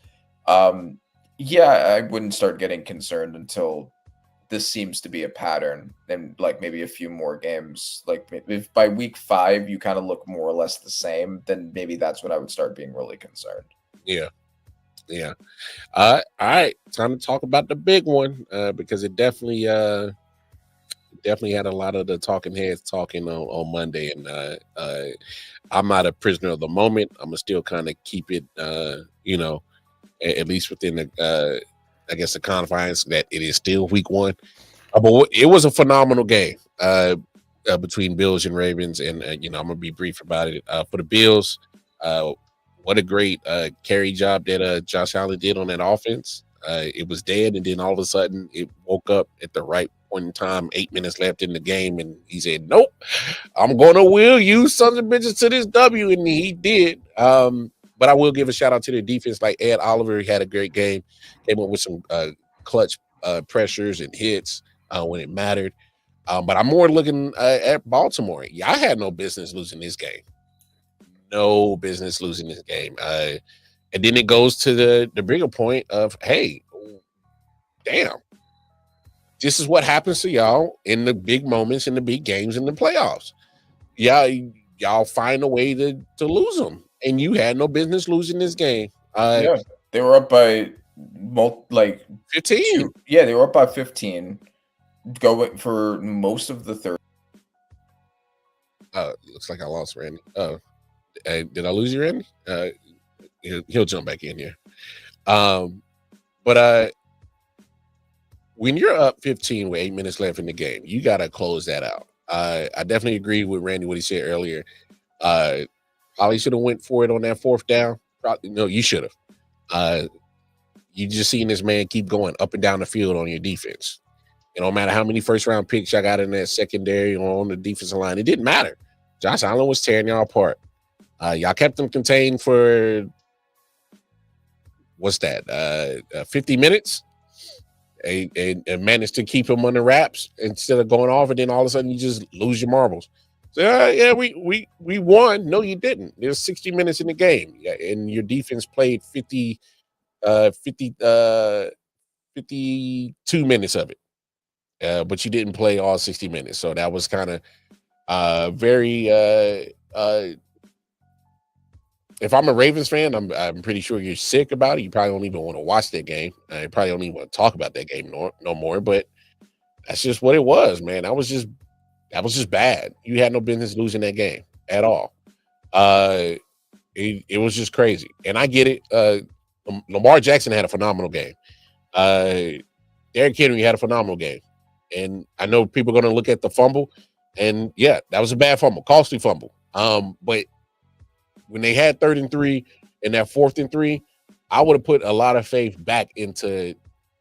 I wouldn't start getting concerned until this seems to be a pattern, and like maybe a few more games. Like if by week 5 you kind of look more or less the same, then maybe that's when I would start being really concerned. Yeah. All right, time to talk about the big one, because it definitely had a lot of the talking heads talking on Monday, and I'm not a prisoner of the moment. I'm gonna still kind of keep it, at least within the, I guess, the confines that it is still week 1. But it was a phenomenal game between Bills and Ravens, and I'm gonna be brief about it. For the Bills, what a great carry job that Josh Allen did on that offense. It was dead, and then all of a sudden it woke up at the right point in time, 8 minutes left in the game, and he said, nope, I'm gonna will you sons of bitches to this W, and he did. But I will give a shout out to the defense. Like Ed Oliver, he had a great game, came up with some clutch pressures and hits when it mattered. But I'm more looking at Baltimore. Y'all had no business losing this game. No business losing this game. And then it goes to the bigger point of, hey, damn, this is what happens to y'all in the big moments, in the big games, in the playoffs. Y'all find a way to lose them, and you had no business losing this game. They were up by 15. Yeah, they were up by 15. Going for most of the third. Looks like I lost Randy. Did I lose you, Randy? He'll jump back in here. But when you're up 15 with 8 minutes left in the game, you got to close that out. I definitely agree with Randy what he said earlier. Probably should have went for it on that fourth down. Probably, no, you should have. You just seen this man keep going up and down the field on your defense. It don't matter how many first round picks y'all got in that secondary or on the defensive line. It didn't matter. Josh Allen was tearing y'all apart. Y'all kept them contained for what's that? 50 minutes. And managed to keep him under wraps instead of going off, and then all of a sudden you just lose your marbles. So yeah, we won. No, you didn't. There's 60 minutes in the game, and your defense played 52 minutes of it, but you didn't play all 60 minutes. So that was kind of very. If I'm a Ravens fan, I'm pretty sure you're sick about it. You probably don't even want to watch that game. You probably don't even want to talk about that game no more. But that's just what it was, man. That was just bad. You had no business losing that game at all. It was just crazy, and I get it. Lamar Jackson had a phenomenal game. Derrick Henry had a phenomenal game, and I know people are going to look at the fumble, and yeah, that was a bad fumble, costly fumble. But when they had 3rd and 3 and that 4th and 3, I would have put a lot of faith back into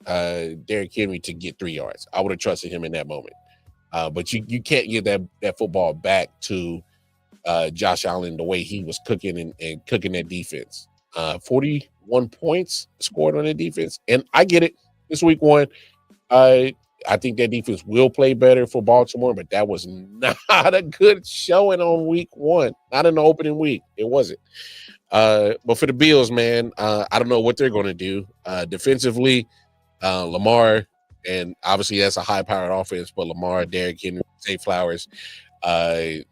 Derrick Henry to get 3 yards. I would have trusted him in that moment. But you can't give that football back to Josh Allen the way he was cooking and cooking that defense. 41 points scored on the defense. And I get it. This week 1, I think that defense will play better for Baltimore, but that was not a good showing on week 1. Not in the opening week. It wasn't. But for the Bills, man, I don't know what they're going to do. Defensively, Lamar, and obviously that's a high-powered offense, but Lamar, Derrick Henry, Zay Flowers, they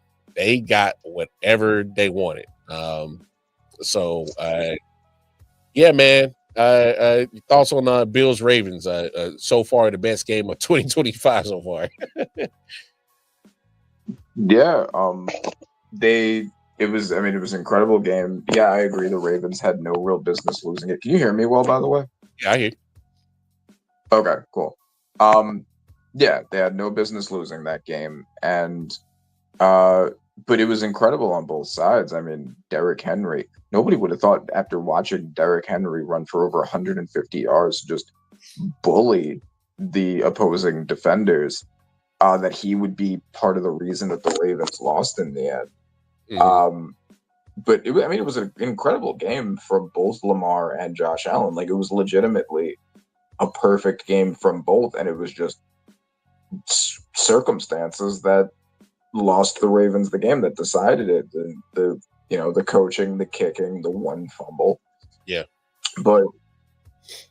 got whatever they wanted. Yeah, man. Thoughts on Bills Ravens? So far, the best game of 2025 so far. Yeah, it was an incredible game. Yeah, I agree. The Ravens had no real business losing it. Can you hear me well, by the way? Yeah, I hear. Okay, cool. Yeah, they had no business losing that game, and but it was incredible on both sides. I mean, Derrick Henry. Nobody would have thought after watching Derrick Henry run for over 150 yards, just bully the opposing defenders, that he would be part of the reason that the Ravens lost in the end. Mm-hmm. But it was an incredible game from both Lamar and Josh Allen. Like, it was legitimately a perfect game from both, and it was just circumstances that lost the Ravens the game, that decided it. The coaching, the kicking, the one fumble. Yeah. But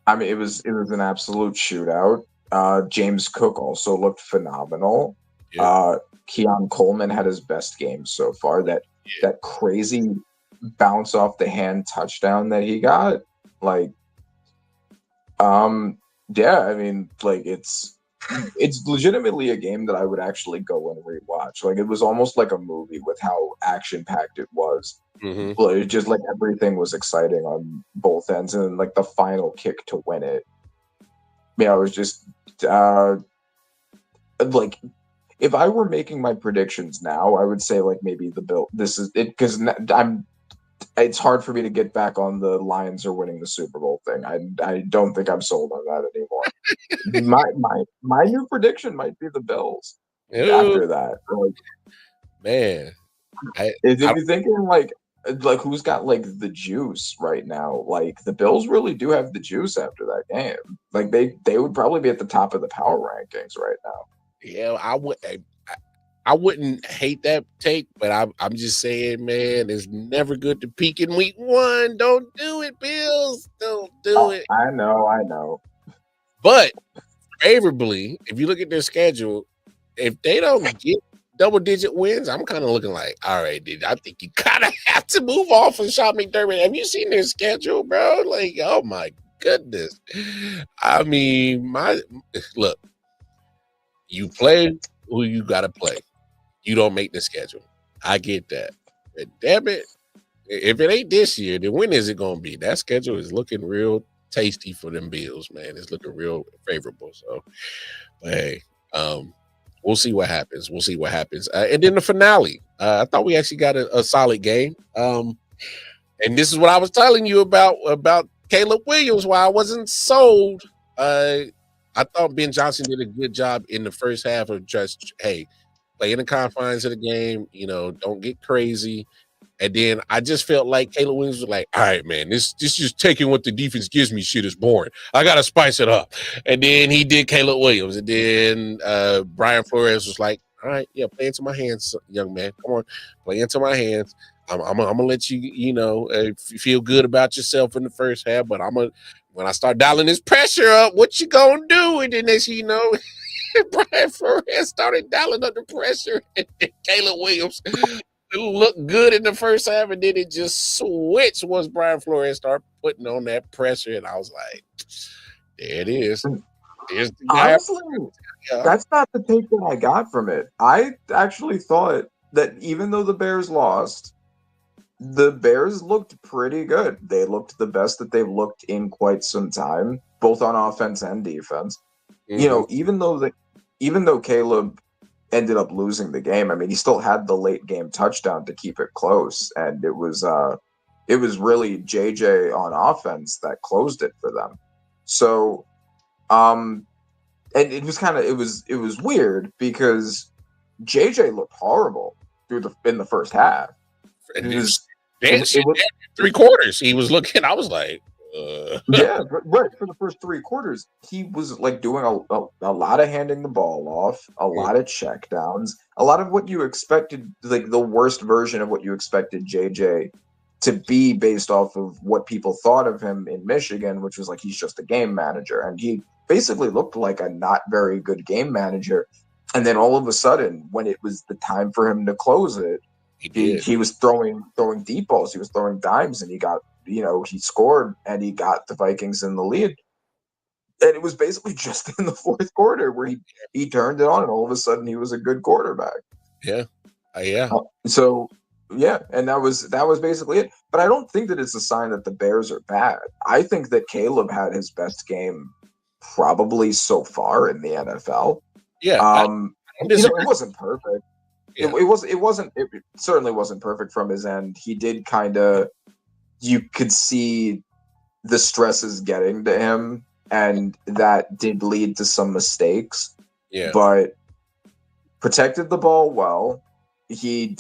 I mean, it was an absolute shootout. James Cook also looked phenomenal. Yeah. Keon Coleman had his best game so far. That crazy bounce off the hand touchdown that he got. Like, yeah, I mean, like, it's legitimately a game that I would actually go and rewatch. Like, it was almost like a movie with how action-packed it was. Mm-hmm. But it just, like, everything was exciting on both ends. And then, like, the final kick to win it. Yeah, it was just, like, if I were making my predictions now, I would say, like, maybe the Bill. This is it, because it's hard for me to get back on the Lions are winning the Super Bowl thing. I don't think I'm sold on that anymore. my new prediction might be the Bills. Ew. After that, like, man, if you're thinking like who's got like the juice right now, like the Bills really do have the juice after that game. Like they would probably be at the top of the power rankings right now. Yeah, I wouldn't hate that take, but I'm just saying, man, it's never good to peak in week 1. Don't do it, Bills. Don't do it. I know. But favorably, if you look at their schedule, if they don't get double-digit wins, I'm kind of looking like, all right, dude, I think you kind of have to move off of Sean McDermott. Have you seen their schedule, bro? Like, oh, my goodness. I mean, look, you play who you got to play. You don't make the schedule. I get that. But damn it, if it ain't this year, then when is it gonna be? That schedule is looking real tasty for them Bills, man. It's looking real favorable. So, but hey, we'll see what happens. We'll see what happens. And then the finale. I thought we actually got a solid game. And this is what I was telling you about Caleb Williams, why I wasn't sold. I thought Ben Johnson did a good job in the first half of just, hey, play in the confines of the game, don't get crazy. And then I just felt like Caleb Williams was like, all right, man, this just taking what the defense gives me shit is boring. I got to spice it up. And then he did Caleb Williams. And then Brian Flores was like, all right, yeah, play into my hands, young man. Come on, play into my hands. I'm gonna let you, feel good about yourself in the first half, but when I start dialing this pressure up, what you gonna do? And then as you know, Brian Flores started dialing up the pressure, and Caleb Williams looked good in the first half, and then it just switched once Brian Flores started putting on that pressure, and I was like, there it is. There's the guy. Honestly, that's not the take that I got from it. I actually thought that even though the Bears lost, the Bears looked pretty good. They looked the best that they've looked in quite some time, both on offense and defense. Mm-hmm. Even though Caleb ended up losing the game, I mean, he still had the late game touchdown to keep it close, and it was really JJ on offense that closed it for them. So, and it was weird because JJ looked horrible in the first half. It was 3 quarters. He was looking. I was like, yeah, right. For the first 3 quarters, he was like doing a lot of handing the ball off, a lot of check downs, a lot of what you expected, like the worst version of what you expected JJ to be based off of what people thought of him in Michigan, which was like he's just a game manager, and he basically looked like a not very good game manager. And then all of a sudden, when it was the time for him to close it, he was throwing deep balls, he was throwing dimes, and he got, he scored and he got the Vikings in the lead. And it was basically just in the fourth quarter where he turned it on, and all of a sudden he was a good quarterback. Yeah. Yeah. So yeah, and that was basically it. But I don't think that it's a sign that the Bears are bad. I think that Caleb had his best game probably so far in the NFL. Yeah. It wasn't perfect. Yeah. It certainly wasn't perfect from his end. He did you could see the stresses getting to him, and that did lead to some mistakes. Yeah. But protected the ball well. He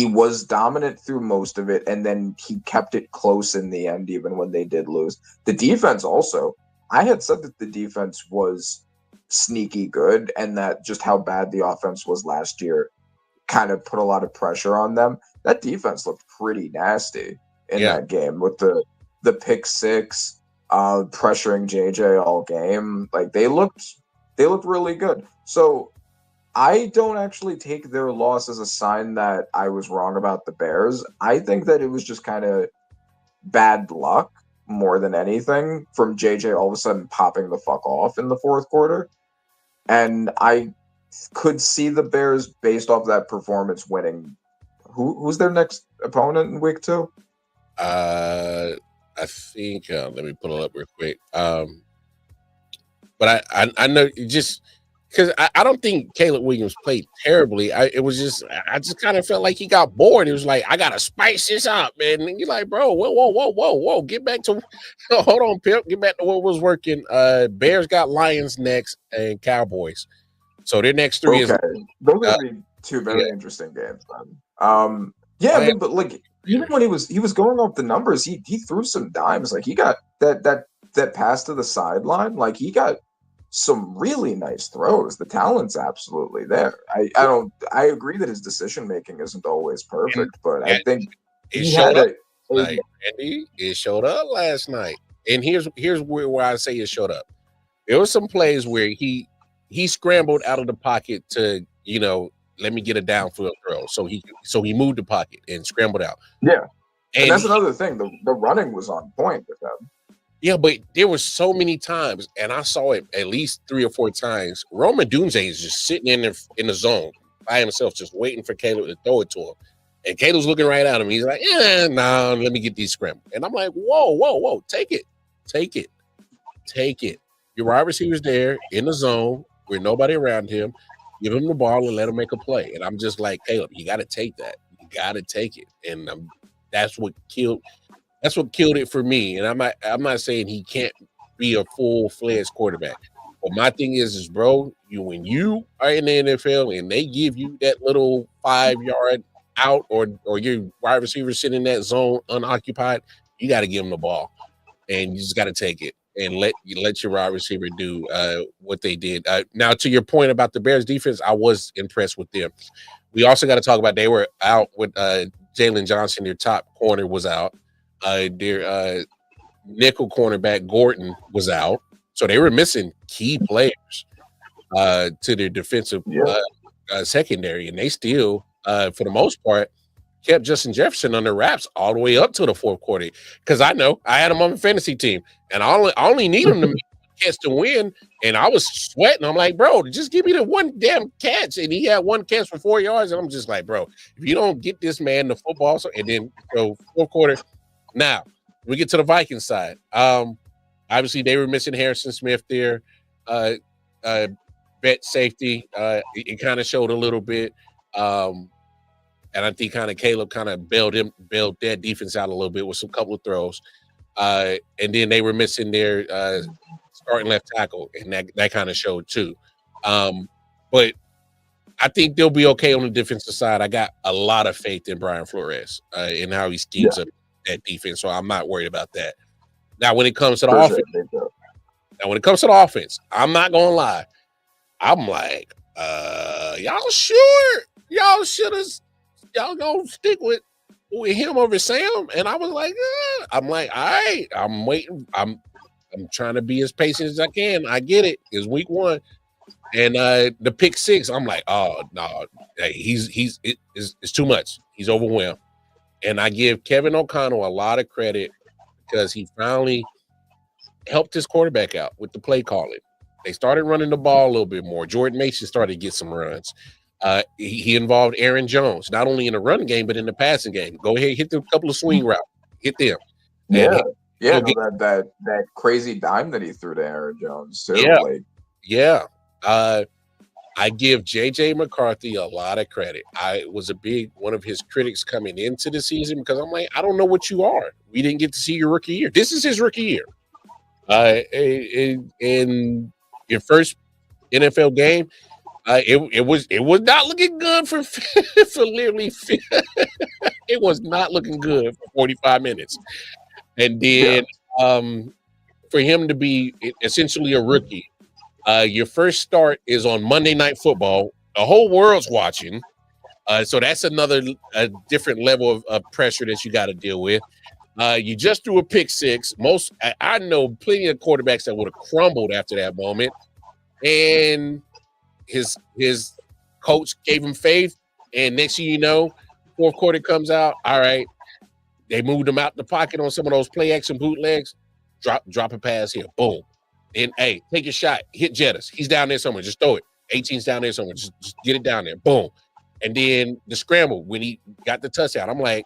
was dominant through most of it, and then he kept it close in the end, even when they did lose. The defense also, I had said that the defense was sneaky good, and that just how bad the offense was last year kind of put a lot of pressure on them. That defense looked pretty nasty in that game with the pick six, pressuring JJ all game. Like they looked really good. So I don't actually take their loss as a sign that I was wrong about the Bears. I think that it was just kind of bad luck more than anything from JJ all of a sudden popping the fuck off in the fourth quarter. And I could see the Bears, based off that performance, winning. Who's their next opponent in week 2? I think. Let me pull it up real quick. But I know just because I don't think Caleb Williams played terribly. I just kind of felt like he got bored. He was like, I gotta spice this up, man. And you're like, bro, whoa, get back to hold on, Pimp. Get back to what was working. Bears got Lions next and Cowboys. So their next 3 is those are gonna be 2 very interesting games, man. But like even when he was going off the numbers, he threw some dimes. Like he got that pass to the sideline. Like he got some really nice throws. The talent's absolutely there. I agree that his decision making isn't always perfect, but I think it showed up. It showed up last night. And here's where I say it showed up. There were some plays where he scrambled out of the pocket to, let me get a downfield throw. So he moved the pocket and scrambled out. Yeah. And that's another thing. The running was on point with him. Yeah, but there were so many times, and I saw it at least 3 or 4 times. Rome Odunze is just sitting in the zone by himself, just waiting for Caleb to throw it to him. And Caleb's looking right at him. He's like, yeah, nah, let me get these scrambled. And I'm like, whoa, take it. Your wide receiver's there in the zone with nobody around him. Give him the ball and let him make a play. And I'm just like, Caleb, you got to take that. You got to take it. And that's what killed it for me. And I'm not saying he can't be a full-fledged quarterback. But my thing is, bro, when you are in the NFL and they give you that little 5-yard out or your wide receiver sitting in that zone unoccupied, you got to give them the ball. And you just got to take it and let your wide receiver do what they did. Now, to your point about the Bears defense, I was impressed with them. We also got to talk about they were out with Jalen Johnson. Their top corner was out. Their nickel cornerback Gordon was out. So they were missing key players to their defensive secondary. And they still, for the most part, kept Justin Jefferson under wraps all the way up to the fourth quarter. Because I know I had him on the fantasy team, and I only need him to make a catch to win. And I was sweating. I'm like, bro, just give me the one damn catch. And he had one catch for 4 yards. And I'm just like, bro, if you don't get this man the football, and then go fourth quarter. Now, we get to the Vikings side. Obviously, they were missing Harrison Smith there. Bet safety. It kind of showed a little bit. And I think kind of Caleb kind of bailed that defense out a little bit with some couple of throws. And then they were missing their starting left tackle, and that kind of showed too. But I think they'll be okay on the defensive side. I got a lot of faith in Brian Flores and how he schemes up that defense, so I'm not worried about that. Now, when it comes to the offense, I'm not gonna lie. I'm like, y'all sure? Y'all gonna stick with him over Sam? And I was like, I'm like, all right, I'm waiting. I'm trying to be as patient as I can. I get it. It's week one. And the pick six, I'm like, oh no, hey, it's too much. He's overwhelmed. And I give Kevin O'Connell a lot of credit because he finally helped his quarterback out with the play calling. They started running the ball a little bit more. Jordan Mason started to get some runs. He involved Aaron Jones, not only in the run game, but in the passing game. Go ahead, hit the couple of swing routes. Hit them. That crazy dime that he threw to Aaron Jones, too. I give J.J. McCarthy a lot of credit. I was one of his critics coming into the season because I'm like, I don't know what you are. We didn't get to see your rookie year. This is his rookie year. In your first NFL game, it was not looking good for literally. It was not looking good for 45 minutes, and then for him to be essentially a rookie. Your first start is on Monday Night Football. The whole world's watching. So that's another different level of pressure that you got to deal with. You just threw a pick six. I know plenty of quarterbacks that would have crumbled after that moment. And his coach gave him faith. And next thing you know, fourth quarter comes out. All right. They moved him out the pocket on some of those play action bootlegs. Drop a pass here. Boom. And hey, take your shot. Hit Jettis. He's down there somewhere. Just throw it. 18's down there somewhere. Just get it down there. Boom. And then the scramble when he got the touchdown. I'm like,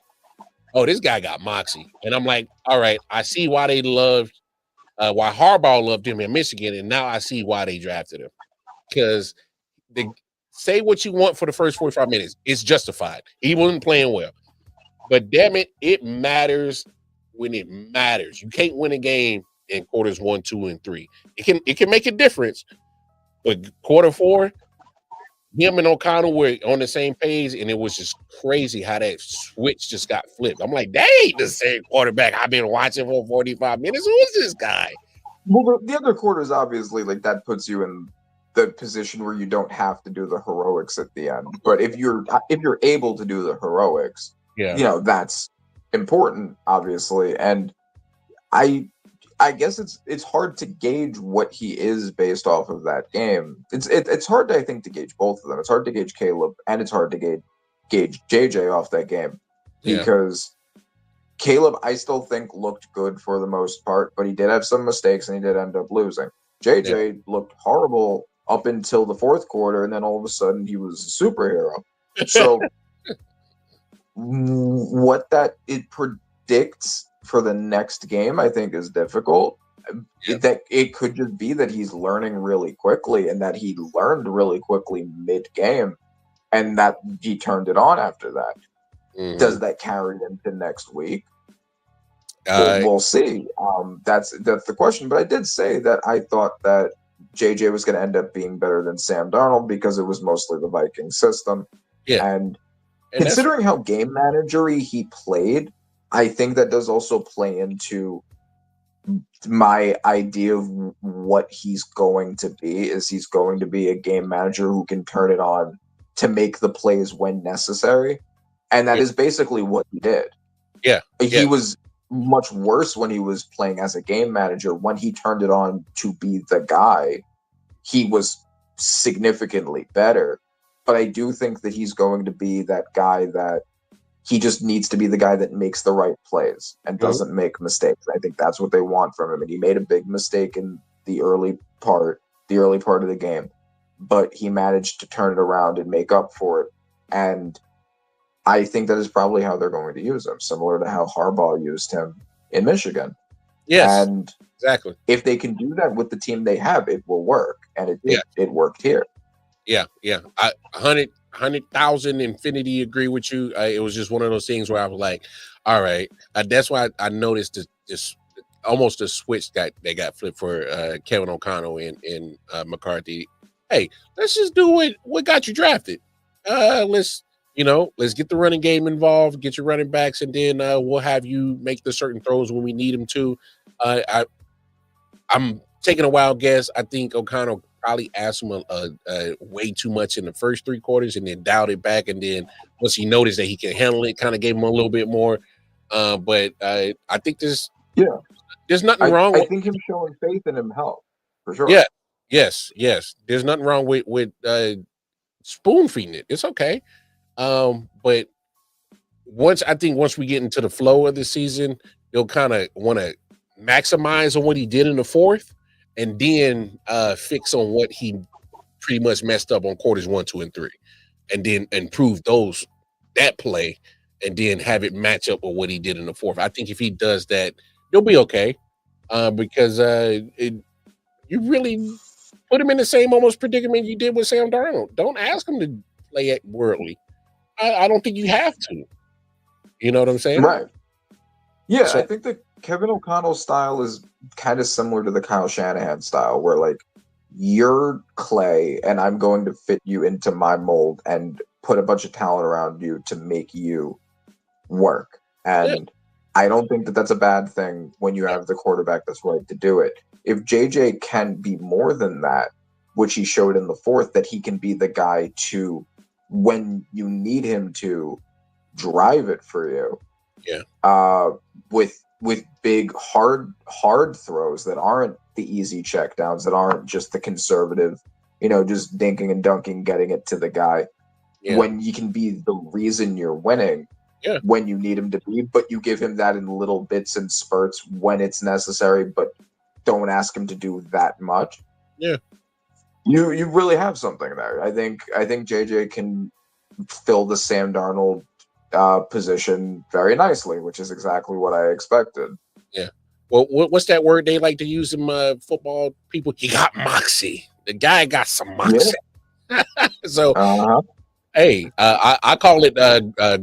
oh, this guy got moxie. And I'm like, all right, I see why they loved, why Harbaugh loved him in Michigan, and now I see why they drafted him. Because say what you want for the first 45 minutes. It's justified. He wasn't playing well. But damn it, it matters when it matters. You can't win a game in quarters 1, 2, and 3. It can make a difference. But quarter 4, him and O'Connell were on the same page, and it was just crazy how that switch just got flipped. I'm like, they ain't the same quarterback I've been watching for 45 minutes. Who is this guy? Well, the other quarters, obviously, like that puts you in the position where you don't have to do the heroics at the end. But if you're able to do the heroics, that's important, obviously. And I guess it's hard to gauge what he is based off of that game. It's hard, I think, to gauge both of them. It's hard to gauge Caleb, and it's hard to gauge JJ off that game because Caleb, I still think, looked good for the most part, but he did have some mistakes and he did end up losing. JJ looked horrible up until the fourth quarter, and then all of a sudden he was a superhero. So what that it predicts for the next game, I think, is difficult. That it could just be that he's learning really quickly, and that he learned really quickly mid-game, and that he turned it on after that. Does that carry into next week? We'll see. That's the question. But I did say that I thought that JJ was going to end up being better than Sam Darnold because it was mostly the Viking system. Yeah. And considering how game managery he played, I think that does also play into my idea of what he's going to be. Is he's going to be a game manager who can turn it on to make the plays when necessary. And that is basically what he did. Yeah. He was much worse when he was playing as a game manager. When he turned it on to be the guy, he was significantly better. But I do think that he's going to be that guy that he just needs to be the guy that makes the right plays and doesn't make mistakes. I think that's what they want from him. And he made a big mistake in the early part of the game, but he managed to turn it around and make up for it. And I think that is probably how they're going to use him, similar to how Harbaugh used him in Michigan. Yes, and exactly. If they can do that with the team they have, it will work, and it did. It worked here. Yeah. I 100,000 infinity agree with you. It was just one of those things where I was like, all right. That's why I noticed this almost a switch that they got flipped for Kevin O'Connell and McCarthy. Hey, let's just do what got you drafted. Let's get the running game involved, get your running backs, and then we'll have you make the certain throws when we need them to. I'm taking a wild guess. I think O'Connell probably asked him a way too much in the first 3 quarters and then dialed it back. And then once he noticed that he can handle it, kind of gave him a little bit more. But I think there's nothing wrong. I think him showing faith in him helped, for sure. Yeah. Yes. There's nothing wrong with spoon feeding it. It's okay. But once we get into the flow of the season, they'll kind of want to maximize on what he did in the fourth, and then fix on what he pretty much messed up on quarters 1, 2, and 3, and then improve that play, and then have it match up with what he did in the fourth. I think if he does that, they'll be okay, because you really put him in the same almost predicament you did with Sam Darnold. Don't ask him to play it worldly. I don't think you have to. You know what I'm saying? Right. Yeah, so I think that Kevin O'Connell's style is kind of similar to the Kyle Shanahan style, where like you're clay and I'm going to fit you into my mold and put a bunch of talent around you to make you work. And I don't think that that's a bad thing when you have the quarterback that's right to do it. If JJ can be more than that, which he showed in the fourth, that he can be the guy to, when you need him to, drive it for you. Yeah. With big hard throws that aren't the easy checkdowns, that aren't just the conservative, just dinking and dunking, getting it to the guy. Yeah. When you can be the reason you're winning, when you need him to be, but you give him that in little bits and spurts when it's necessary, but don't ask him to do that much. Yeah. You really have something there. I think JJ can fill the Sam Darnold position very nicely, which is exactly what I expected. Yeah. Well, what's that word they like to use in football people? He got moxie. The guy got some moxie. Yeah. So, hey, I call it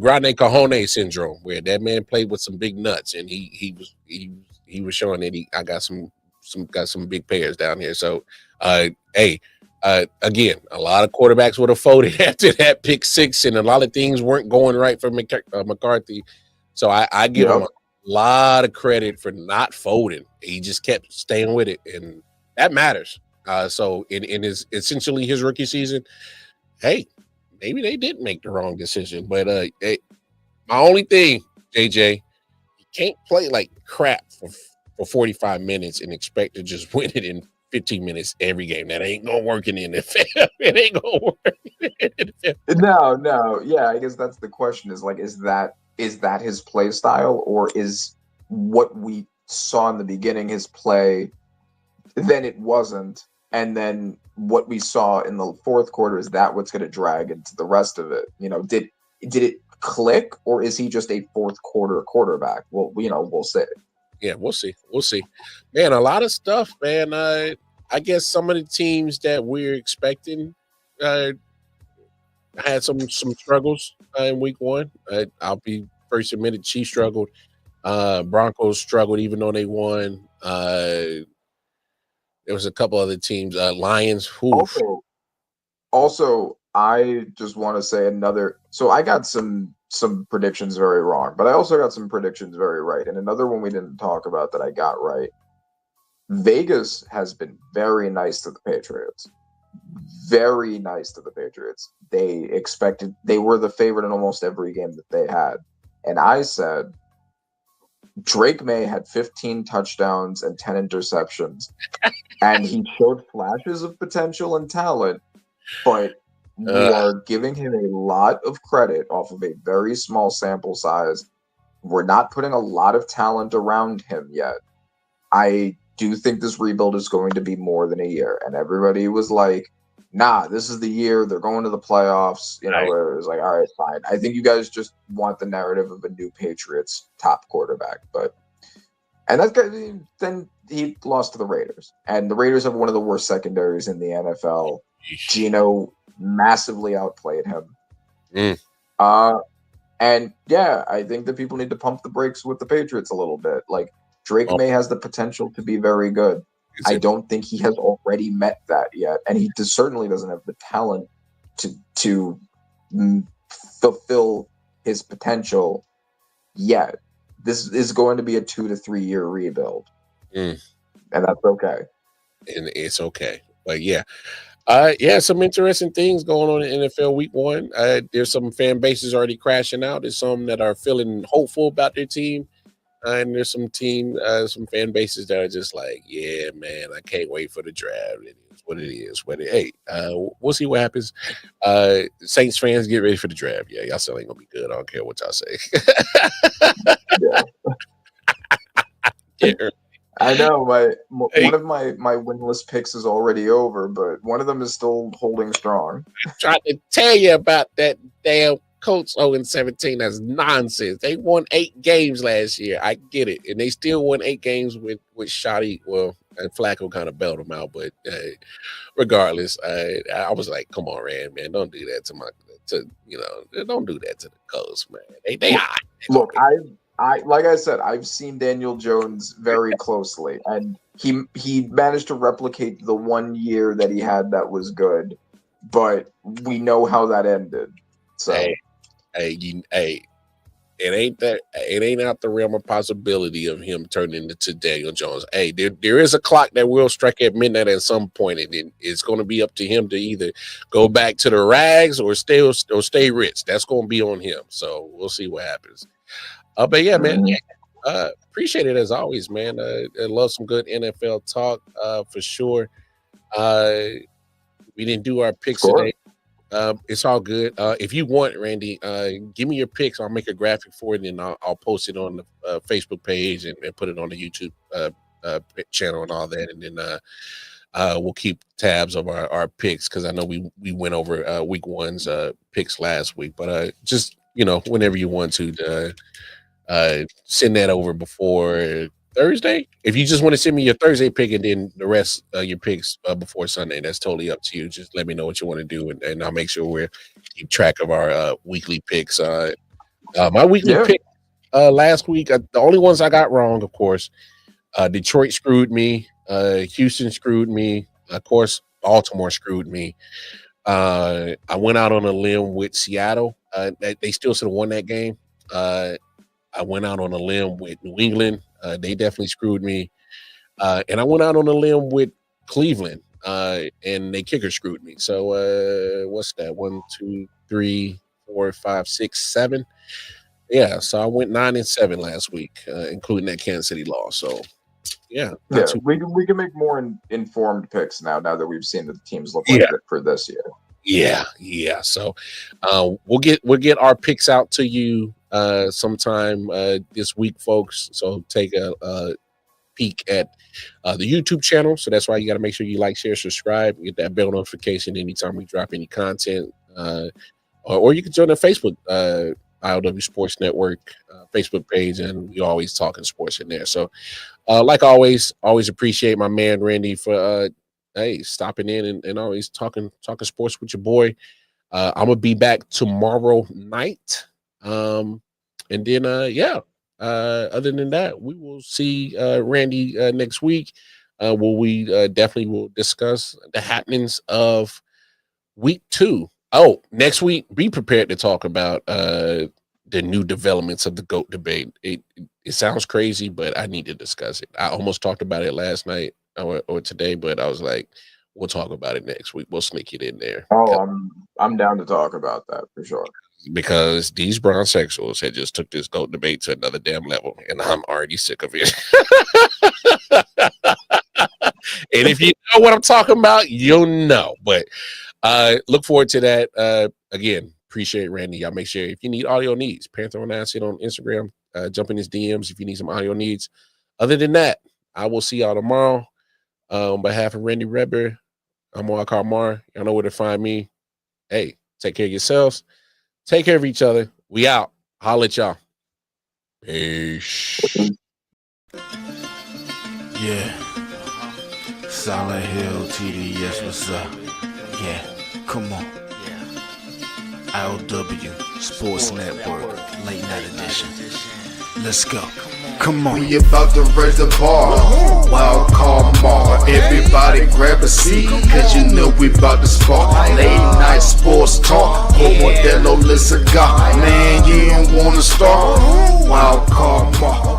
grande cojones syndrome, where that man played with some big nuts, and he was showing that I got some big pairs down here. So, hey. Again, a lot of quarterbacks would have folded after that pick 6, and a lot of things weren't going right for McCarthy. So I give him a lot of credit for not folding. He just kept staying with it, and that matters. So in his essentially his rookie season, hey, maybe they did make the wrong decision. But my only thing, JJ, you can't play like crap for 45 minutes and expect to just win it in 15 minutes every game. That ain't gonna work in the NFL. It ain't gonna work in the NFL. No. Yeah, I guess that's the question. Is that his play style, or is what we saw in the beginning his play? Then it wasn't, and then what we saw in the fourth quarter, is that what's going to drag into the rest of it? Did it click, or is he just a fourth quarter quarterback? Well, we'll see. Yeah, we'll see. We'll see. Man, a lot of stuff, man. I guess some of the teams that we're expecting had some struggles in week one. I'll be first admitted, Chiefs struggled. Broncos struggled even though they won. There was a couple other teams. Lions. Also, I just want to say another. So I got some predictions very wrong, but I also got some predictions very right. And another one we didn't talk about that I got right. Vegas has been very nice to the Patriots. Very nice to the Patriots. They were the favorite in almost every game that they had. And I said Drake May had 15 touchdowns and 10 interceptions. And he showed flashes of potential and talent, but we are giving him a lot of credit off of a very small sample size. We're not putting a lot of talent around him yet. I do think this rebuild is going to be more than a year. And everybody was like, nah, this is the year. They're going to the playoffs. It was like, all right, fine. I think you guys just want the narrative of a new Patriots top quarterback. And that guy, then he lost to the Raiders. And the Raiders have one of the worst secondaries in the NFL. Geno massively outplayed him. And yeah, I think that people need to pump the brakes with the Patriots a little bit. Like, Drake May has the potential to be very good. I don't think he has already met that yet. And he certainly doesn't have the talent to fulfill his potential yet. This is going to be a 2 to 3 year rebuild. And that's okay. And it's okay. But yeah. Some interesting things going on in NFL week one. There's some fan bases already crashing out. There's some that are feeling hopeful about their team. And there's some fan bases that are just like, yeah, man, I can't wait for the draft. It is what it is. We'll see what happens. Saints fans, get ready for the draft. Yeah, y'all still ain't gonna be good. I don't care what y'all say. Yeah. I know one of my winless picks is already over, but one of them is still holding strong. I tried to tell you about that damn Colts 0-17. That's nonsense. They won 8 games last year. I get it, and they still won 8 games with shoddy. Well, and Flacco kind of bailed them out, but regardless, I was like, "Come on, Rand, man, don't do that don't do that to the Colts, man. They are." Look, I like I said, I've seen Daniel Jones very closely, and he managed to replicate the 1 year that he had that was good, but we know how that ended. So, it ain't out the realm of possibility of him turning into Daniel Jones. Hey, there is a clock that will strike at midnight at some point, and it's going to be up to him to either go back to the rags or stay rich. That's going to be on him. So we'll see what happens. But yeah, man, appreciate it as always, man. I love some good NFL talk for sure. We didn't do our picks today. It's all good. If you want, Randy, give me your picks. I'll make a graphic for it, and I'll post it on the Facebook page and put it on the YouTube channel and all that. And then we'll keep tabs of our picks, because I know we went over week one's picks last week. But just whenever you want to. Send that over before Thursday. If you just want to send me your Thursday pick and then the rest of your picks before Sunday, that's totally up to you. Just let me know what you want to do, and I'll make sure we keep track of our weekly picks. My weekly pick last week, the only ones I got wrong, of course, Detroit screwed me, Houston screwed me, of course, Baltimore screwed me. I went out on a limb with Seattle. They still should have won that game. I went out on a limb with New England. They definitely screwed me. And I went out on a limb with Cleveland, and they kicker screwed me. So what's that? 1, 2, 3, 4, 5, 6, 7. Yeah, so I went 9-7 last week, including that Kansas City loss. So yeah. We can make more informed picks now that we've seen that the teams look like it for this year. Yeah. So we'll get our picks out to you sometime this week, folks. So take a peek at the YouTube channel. So that's why you got to make sure you like, share, subscribe, get that bell notification anytime we drop any content. Or you can join the Facebook I.O.W Sports Network Facebook page, and we always talking sports in there. So, like always appreciate my man Randy for hey stopping in and always talking sports with your boy. I'm gonna be back tomorrow night, and then other than that, we will see Randy next week. We definitely will discuss the happenings of week 2. Oh, next week, be prepared to talk about the new developments of the GOAT debate. It sounds crazy, but I need to discuss it. I almost talked about it last night or today, but I was like, we'll talk about it next week. We'll sneak it in there. Oh, I'm down to talk about that for sure. Because these bronsexuals had just took this GOAT debate to another damn level, and I'm already sick of it. And if you know what I'm talking about, you'll know. But look forward to that. Again, appreciate Randy. Y'all make sure if you need audio needs, Panther on Acid on Instagram, jump in his DMs if you need some audio needs. Other than that, I will see y'all tomorrow. On behalf of Randy Redber, I'm Walker Mar. Y'all know where to find me. Hey, take care of yourselves. Take care of each other. We out. Holla at y'all. Peace. Yeah. Silent Hill TDS, what's up? Yeah, come on. I.O.W Sports Network, late night edition. Let's go. Come on. We about to raise the bar. Wild card Mar. Everybody grab a seat, cause you know we about to spark. Late night sports talk. Modelo, cigar. Man, you don't wanna start. Wild card Mar.